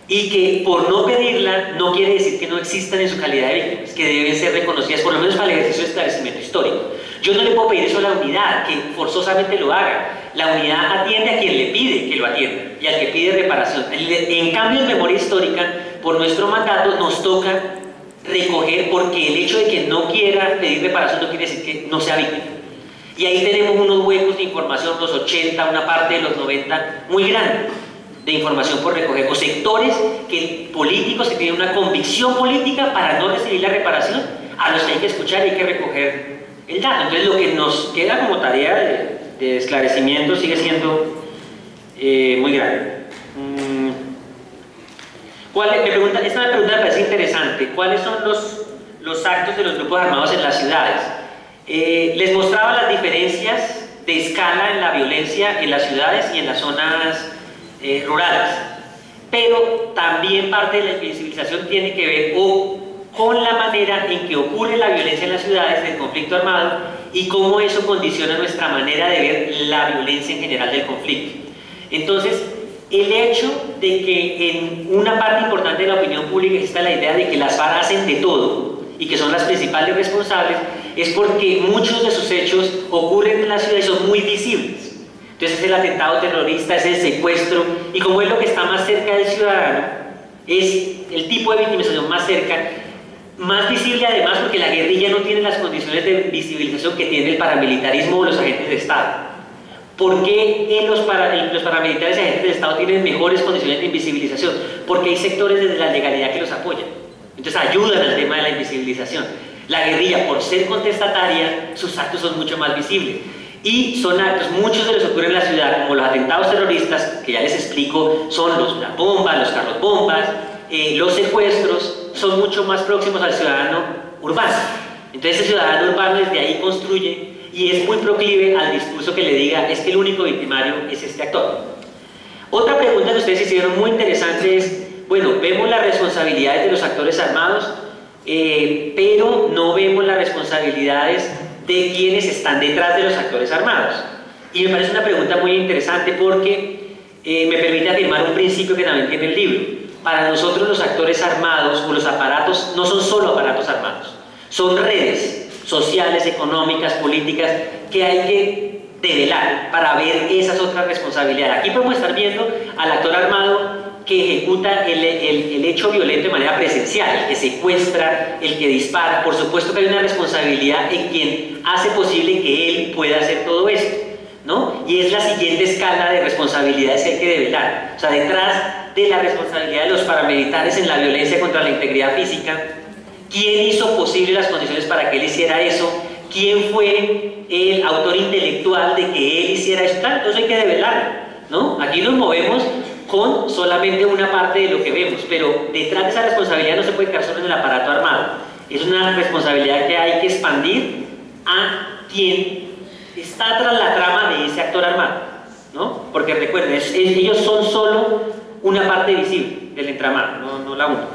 S1: y que por no pedirla no quiere decir que no existan en su calidad de víctimas, que deben ser reconocidas por lo menos para el ejercicio de esclarecimiento histórico. Yo no le puedo pedir eso a la unidad, que forzosamente lo haga. La unidad atiende a quien le pide que lo atienda y al que pide reparación. En cambio, en memoria histórica, por nuestro mandato, nos toca recoger, porque el hecho de que no quiera pedir reparación no quiere decir que no sea víctima. Y ahí tenemos unos huecos de información, los 80, una parte de los 90, muy grande de información por recoger, o sectores políticos que tienen una convicción política para no recibir la reparación, a los que hay que escuchar y hay que recoger el dato. Entonces lo que nos queda como tarea de esclarecimiento sigue siendo muy grande. Esta pregunta me parece interesante. ¿Cuáles son los actos de los grupos armados en las ciudades? Les mostraba las diferencias de escala en la violencia en las ciudades y en las zonas rurales, pero también parte de la invisibilización tiene que ver con la manera en que ocurre la violencia en las ciudades del conflicto armado y cómo eso condiciona nuestra manera de ver la violencia en general del conflicto. Entonces, el hecho de que en una parte importante de la opinión pública exista la idea de que las FARC hacen de todo y que son las principales responsables es porque muchos de sus hechos ocurren en la ciudad y son muy visibles. Entonces es el atentado terrorista, es el secuestro, y como es lo que está más cerca del ciudadano, es el tipo de victimización más cerca, más visible además porque la guerrilla no tiene las condiciones de visibilización que tiene el paramilitarismo o los agentes de Estado. ¿Por qué los paramilitares y agentes de Estado tienen mejores condiciones de invisibilización? Porque hay sectores desde la legalidad que los apoyan. Entonces ayudan al tema de la invisibilización. La guerrilla, por ser contestataria, sus actos son mucho más visibles. Y son actos, muchos de los que ocurren en la ciudad, como los atentados terroristas, que ya les explico, son las bombas, los carros bombas, los secuestros, son mucho más próximos al ciudadano urbano. Entonces el ciudadano urbano desde ahí construye y es muy proclive al discurso que le diga es que el único victimario es este actor. Otra pregunta que ustedes hicieron muy interesante es, bueno, vemos las responsabilidades de los actores armados, pero no vemos las responsabilidades de quienes están detrás de los actores armados. Y me parece una pregunta muy interesante porque me permite afirmar un principio que también tiene el libro. Para nosotros los actores armados o los aparatos no son solo aparatos armados, son redes sociales, económicas, políticas que hay que develar para ver esas otras responsabilidades. Aquí podemos estar viendo al actor armado que ejecuta el hecho violento de manera presencial, el que secuestra, el que dispara. Por supuesto que hay una responsabilidad en quien hace posible que él pueda hacer todo esto, ¿no? Y es la siguiente escala de responsabilidades que hay que develar. O sea, detrás de la responsabilidad de los paramilitares en la violencia contra la integridad física, ¿quién hizo posible las condiciones para que él hiciera eso? ¿Quién fue el autor intelectual de que él hiciera eso? Claro, entonces hay que develarlo, ¿no? Aquí nos movemos con solamente una parte de lo que vemos, pero detrás de esa responsabilidad no se puede quedar solo en el aparato armado. Es una responsabilidad que hay que expandir a quien está tras la trama de ese actor armado, ¿no? Porque recuerden, ellos son solo una parte visible del entramado, no la única.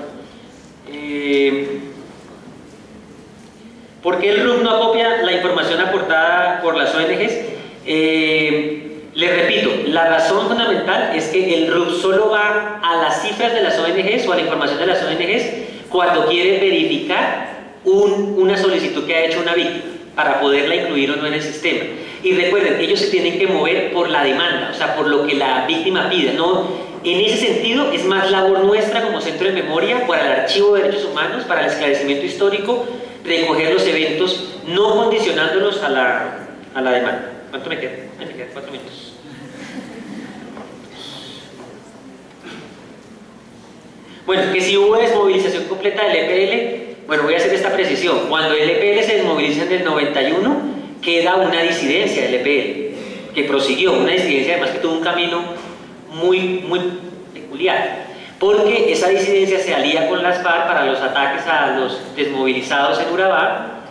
S1: ¿Por qué el RUP no acopia la información aportada por las ONGs? Les repito, la razón fundamental es que el RUP solo va a las cifras de las ONGs o a la información de las ONGs cuando quiere verificar una solicitud que ha hecho una víctima para poderla incluir o no en el sistema. Y recuerden, ellos se tienen que mover por la demanda, o sea, por lo que la víctima pide, ¿no? En ese sentido, es más labor nuestra como Centro de Memoria para el Archivo de Derechos Humanos, para el esclarecimiento histórico, recoger los eventos, no condicionándolos a la demanda. ¿Cuánto me queda? Me quedan 4 minutos. Bueno, que si hubo desmovilización completa del EPL, bueno, voy a hacer esta precisión. Cuando el EPL se desmoviliza en el 91, queda una disidencia del EPL, que prosiguió, una disidencia además que tuvo un camino muy peculiar, porque esa disidencia se alía con las FARC para los ataques a los desmovilizados en Urabá,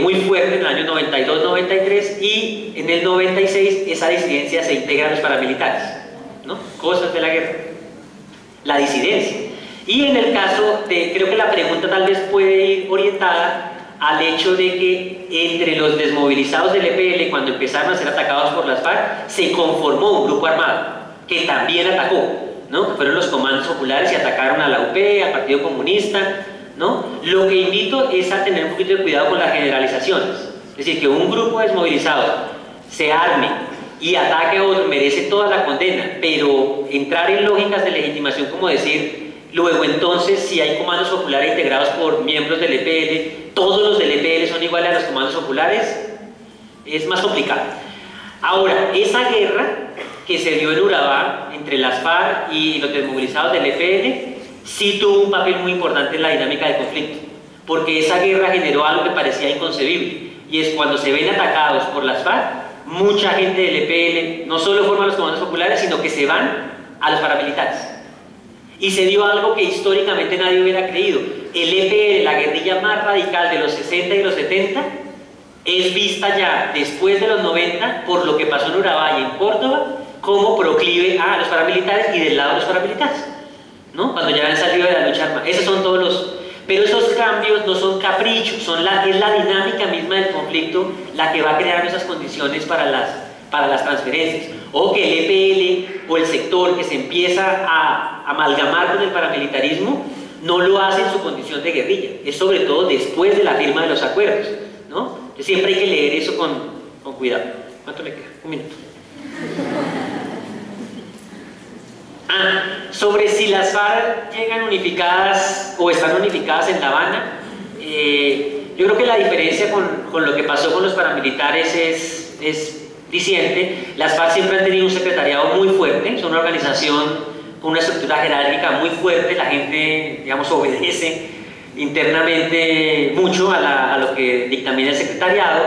S1: muy fuerte en el año 92-93, y en el 96 esa disidencia se integra a los paramilitares, ¿no? Cosas de la guerra, la disidencia. Y en el caso de, creo que la pregunta tal vez puede ir orientada al hecho de que entre los desmovilizados del EPL, cuando empezaron a ser atacados por las FARC, se conformó un grupo armado que también atacó, ¿no? Que fueron los comandos populares y atacaron a la UP, al Partido Comunista, ¿no? Lo que invito es a tener un poquito de cuidado con las generalizaciones. Es decir, que un grupo de desmovilizados se arme y ataque a otro merece toda la condena, pero entrar en lógicas de legitimación como decir, luego entonces si hay comandos populares integrados por miembros del EPL, todos los del EPL son iguales a los comandos populares, es más complicado. Ahora, esa guerra que se dio en Urabá entre las FARC y los desmovilizados del EPL sí tuvo un papel muy importante en la dinámica del conflicto, porque esa guerra generó algo que parecía inconcebible, y es cuando se ven atacados por las FARC, mucha gente del EPL no solo forma los comandos populares, sino que se van a los paramilitares. Y se dio algo que históricamente nadie hubiera creído. El EPL, la guerrilla más radical de los 60 y los 70, es vista ya después de los 90, por lo que pasó en Urabá y en Córdoba, como proclive a los paramilitares y del lado de los paramilitares, ¿no? Cuando ya han salido de la lucha armada. Esos son todos los... Pero esos cambios no son caprichos, es la dinámica misma del conflicto la que va creando esas condiciones para las transferencias. O que el EPL o el sector que se empieza a amalgamar con el paramilitarismo no lo hace en su condición de guerrilla, es sobre todo después de la firma de los acuerdos, ¿no? Entonces siempre hay que leer eso con cuidado. ¿Cuánto me queda? Un minuto. Sobre si las FARC llegan unificadas o están unificadas en La Habana, yo creo que la diferencia con lo que pasó con los paramilitares es diciente. Las FARC siempre han tenido un secretariado muy fuerte, son una organización con una estructura jerárquica muy fuerte, la gente, digamos, obedece internamente mucho a lo que dictamina el secretariado,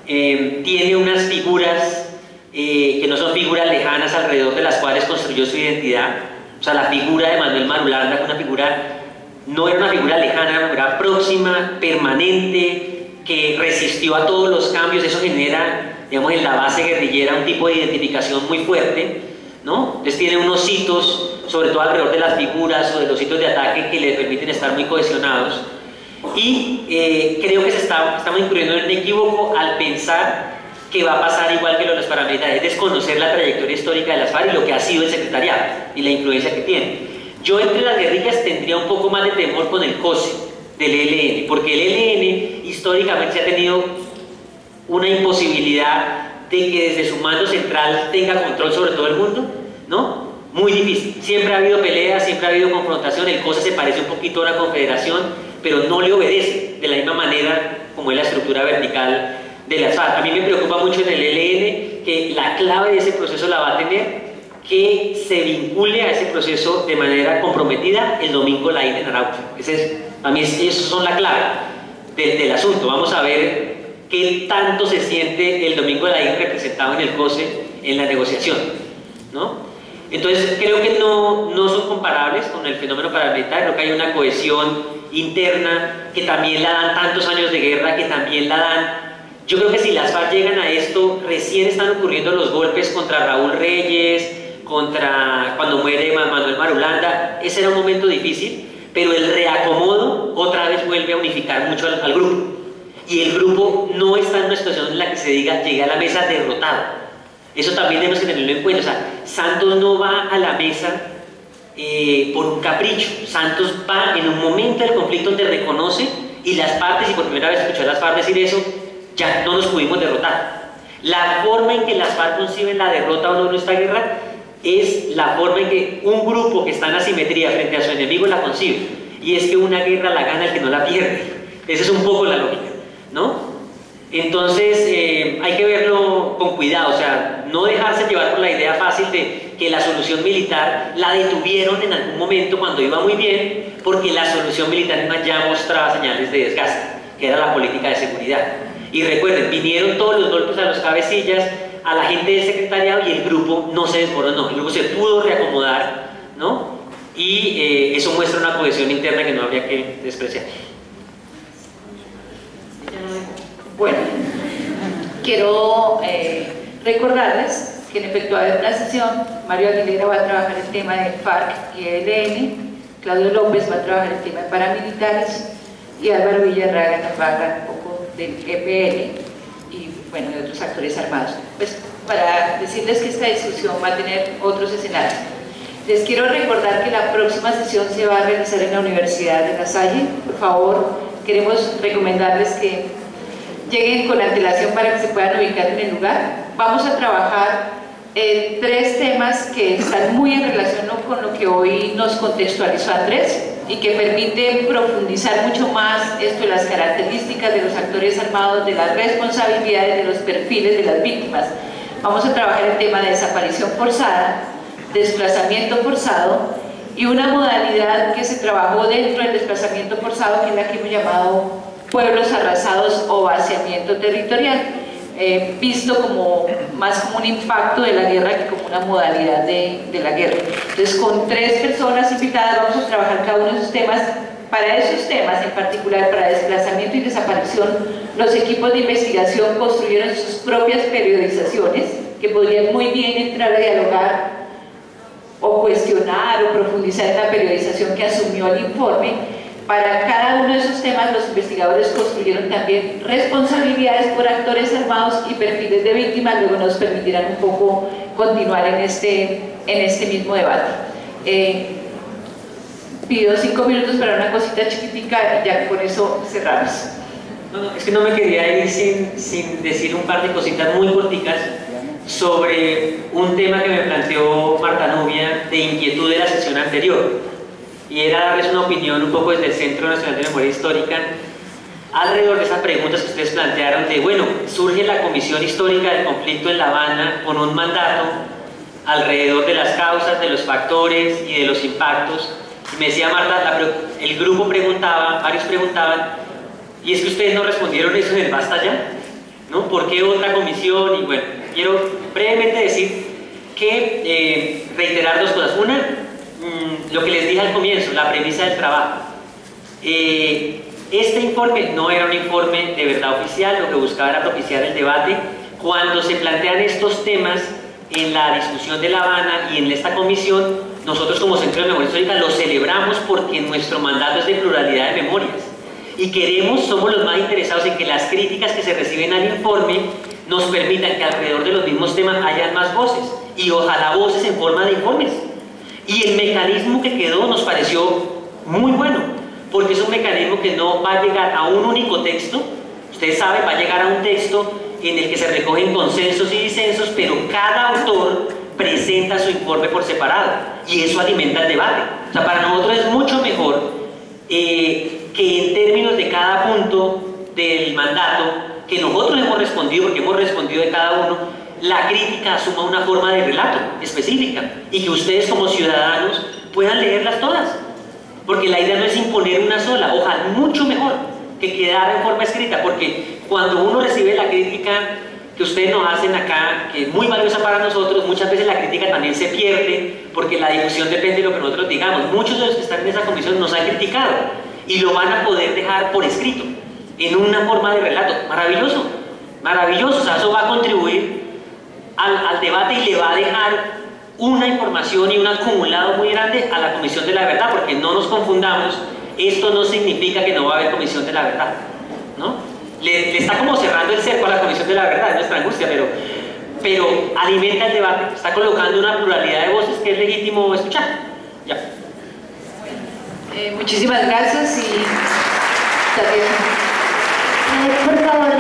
S1: tiene unas figuras que no son figuras lejanas alrededor de las cuales construyó su identidad. O sea, la figura de Manuel Marulanda no era una figura lejana, era una figura próxima, permanente, que resistió a todos los cambios. Eso genera, digamos, en la base guerrillera un tipo de identificación muy fuerte, ¿no? Entonces tiene unos hitos, sobre todo alrededor de las figuras o de los hitos de ataque, que le permiten estar muy cohesionados. Y creo que estamos incurriendo en un equívoco al pensar que va a pasar igual que los paramilitares, es desconocer la trayectoria histórica de las FARC y lo que ha sido el secretariado y la influencia que tiene. Yo entre las guerrillas tendría un poco más de temor con el COSE del ELN, porque el ELN históricamente ha tenido una imposibilidad de que desde su mando central tenga control sobre todo el mundo, ¿no? Muy difícil. Siempre ha habido peleas, siempre ha habido confrontación. El COSE se parece un poquito a una confederación, pero no le obedece de la misma manera como es la estructura vertical de las FARC. A mí me preocupa mucho en el ELN que la clave de ese proceso la va a tener que se vincule a ese proceso de manera comprometida el domingo Laín en Arauco. A mí esos son la clave del asunto. Vamos a ver qué tanto se siente el domingo Laín representado en el COSE en la negociación, ¿no? Entonces creo que no son comparables con el fenómeno paramilitar. Creo que hay una cohesión interna que también la dan tantos años de guerra, que también la dan. Yo creo que si las FARC llegan a esto, recién están ocurriendo los golpes contra Raúl Reyes, cuando muere Manuel Marulanda. Ese era un momento difícil, pero el reacomodo otra vez vuelve a unificar mucho al grupo. Y el grupo no está en una situación en la que se diga, llegué a la mesa derrotado. Eso también tenemos que tenerlo en cuenta. O sea, Santos no va a la mesa por un capricho. Santos va en un momento del conflicto donde reconoce, y las partes, y por primera vez escuché a las FARC decir eso, ya no nos pudimos derrotar. La forma en que las FARC conciben la derrota o no en esta guerra es la forma en que un grupo que está en asimetría frente a su enemigo la concibe, y es que una guerra la gana el que no la pierde. Esa es un poco la lógica, ¿no? Entonces hay que verlo con cuidado. O sea, no dejarse llevar por la idea fácil de que la solución militar la detuvieron en algún momento cuando iba muy bien, porque la solución militar ya mostraba señales de desgaste, que era la política de seguridad. Y recuerden, vinieron todos los golpes a los cabecillas, a la gente del secretariado, y el grupo no se desmoronó, el grupo se pudo reacomodar, ¿no? Y eso muestra una cohesión interna que no habría que despreciar.
S2: Bueno, quiero recordarles que en efecto va a haber una sesión. Mario Aguilera va a trabajar el tema de FARC y ELN, Claudio López va a trabajar el tema de paramilitares y Álvaro Villarraga nos va a hablar un poco del EPL y bueno, de otros actores armados. Pues para decirles que esta discusión va a tener otros escenarios. Les quiero recordar que la próxima sesión se va a realizar en la Universidad de La Salle. Por favor, queremos recomendarles que lleguen con antelación para que se puedan ubicar en el lugar. Vamos a trabajar 3 temas que están muy en relación con lo que hoy nos contextualizó Andrés y que permiten profundizar mucho más esto de las características de los actores armados, de las responsabilidades, de los perfiles de las víctimas. Vamos a trabajar el tema de desaparición forzada, desplazamiento forzado y una modalidad que se trabajó dentro del desplazamiento forzado, que es la que hemos llamado pueblos arrasados o vaciamiento territorial, visto como más como un impacto de la guerra que como una modalidad de la guerra. Entonces, con 3 personas invitadas vamos a trabajar cada uno de esos temas. Para esos temas, en particular para desplazamiento y desaparición, los equipos de investigación construyeron sus propias periodizaciones que podrían muy bien entrar a dialogar o cuestionar o profundizar en la periodización que asumió el informe. Para cada uno de esos temas los investigadores construyeron también responsabilidades por actores armados y perfiles de víctimas. Luego nos permitirán un poco continuar en este mismo debate. Pido 5 minutos para una cosita chiquitica y ya con eso cerramos.
S1: No, es que no me quería ir sin decir un par de cositas muy corticas sobre un tema que me planteó Marta Nubia de inquietud de la sesión anterior, y era darles una opinión un poco desde el Centro Nacional de Memoria Histórica alrededor de esas preguntas que ustedes plantearon de, bueno, surge la Comisión Histórica del Conflicto en La Habana con un mandato alrededor de las causas, de los factores y de los impactos, y me decía Marta, el grupo preguntaba, varios preguntaban, y es que ustedes no respondieron eso en el basta ya, ¿no? ¿Por qué otra comisión? Y bueno, quiero brevemente decir que reiterar 2 cosas. Una, lo que les dije al comienzo, la premisa del trabajo. Este informe no era un informe de verdad oficial, lo que buscaba era propiciar el debate. Cuando se plantean estos temas en la discusión de La Habana y en esta comisión, nosotros como Centro de Memoria Histórica lo celebramos porque nuestro mandato es de pluralidad de memorias y somos los más interesados en que las críticas que se reciben al informe nos permitan que alrededor de los mismos temas hayan más voces y ojalá voces en forma de informes. Y el mecanismo que quedó nos pareció muy bueno, porque es un mecanismo que no va a llegar a un único texto. Ustedes saben, va a llegar a un texto en el que se recogen consensos y disensos, pero cada autor presenta su informe por separado y eso alimenta el debate. O sea, para nosotros es mucho mejor que en términos de cada punto del mandato que nosotros hemos respondido, porque hemos respondido de cada uno, la crítica asuma una forma de relato específica y que ustedes como ciudadanos puedan leerlas todas, porque la idea no es imponer una sola, ojalá mucho mejor que quedara en forma escrita, porque cuando uno recibe la crítica que ustedes nos hacen acá, que es muy valiosa para nosotros, muchas veces la crítica también se pierde porque la difusión depende de lo que nosotros digamos. Muchos de los que están en esa comisión nos han criticado y lo van a poder dejar por escrito en una forma de relato. Maravilloso, maravilloso. O sea, eso va a contribuir al debate y le va a dejar una información y un acumulado muy grande a la Comisión de la Verdad, porque no nos confundamos, esto no significa que no va a haber Comisión de la Verdad, ¿no? Le está como cerrando el cerco a la Comisión de la Verdad, es nuestra angustia, pero alimenta el debate, está colocando una pluralidad de voces que es legítimo escuchar. Ya.
S2: Muchísimas gracias y
S3: por favor,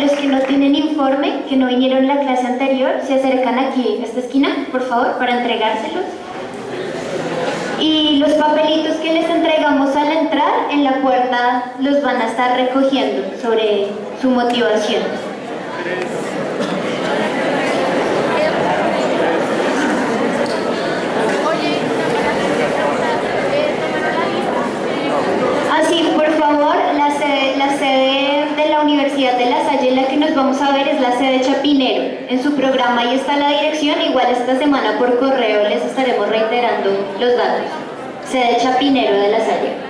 S3: los que no tienen informe, que no vinieron a la clase anterior, se acercan aquí a esta esquina, por favor, para entregárselos. Y los papelitos que les entregamos al entrar, en la puerta los van a estar recogiendo sobre su motivación. En su programa ahí está la dirección, igual esta semana por correo les estaremos reiterando los datos. Sede Chapinero de la Salle.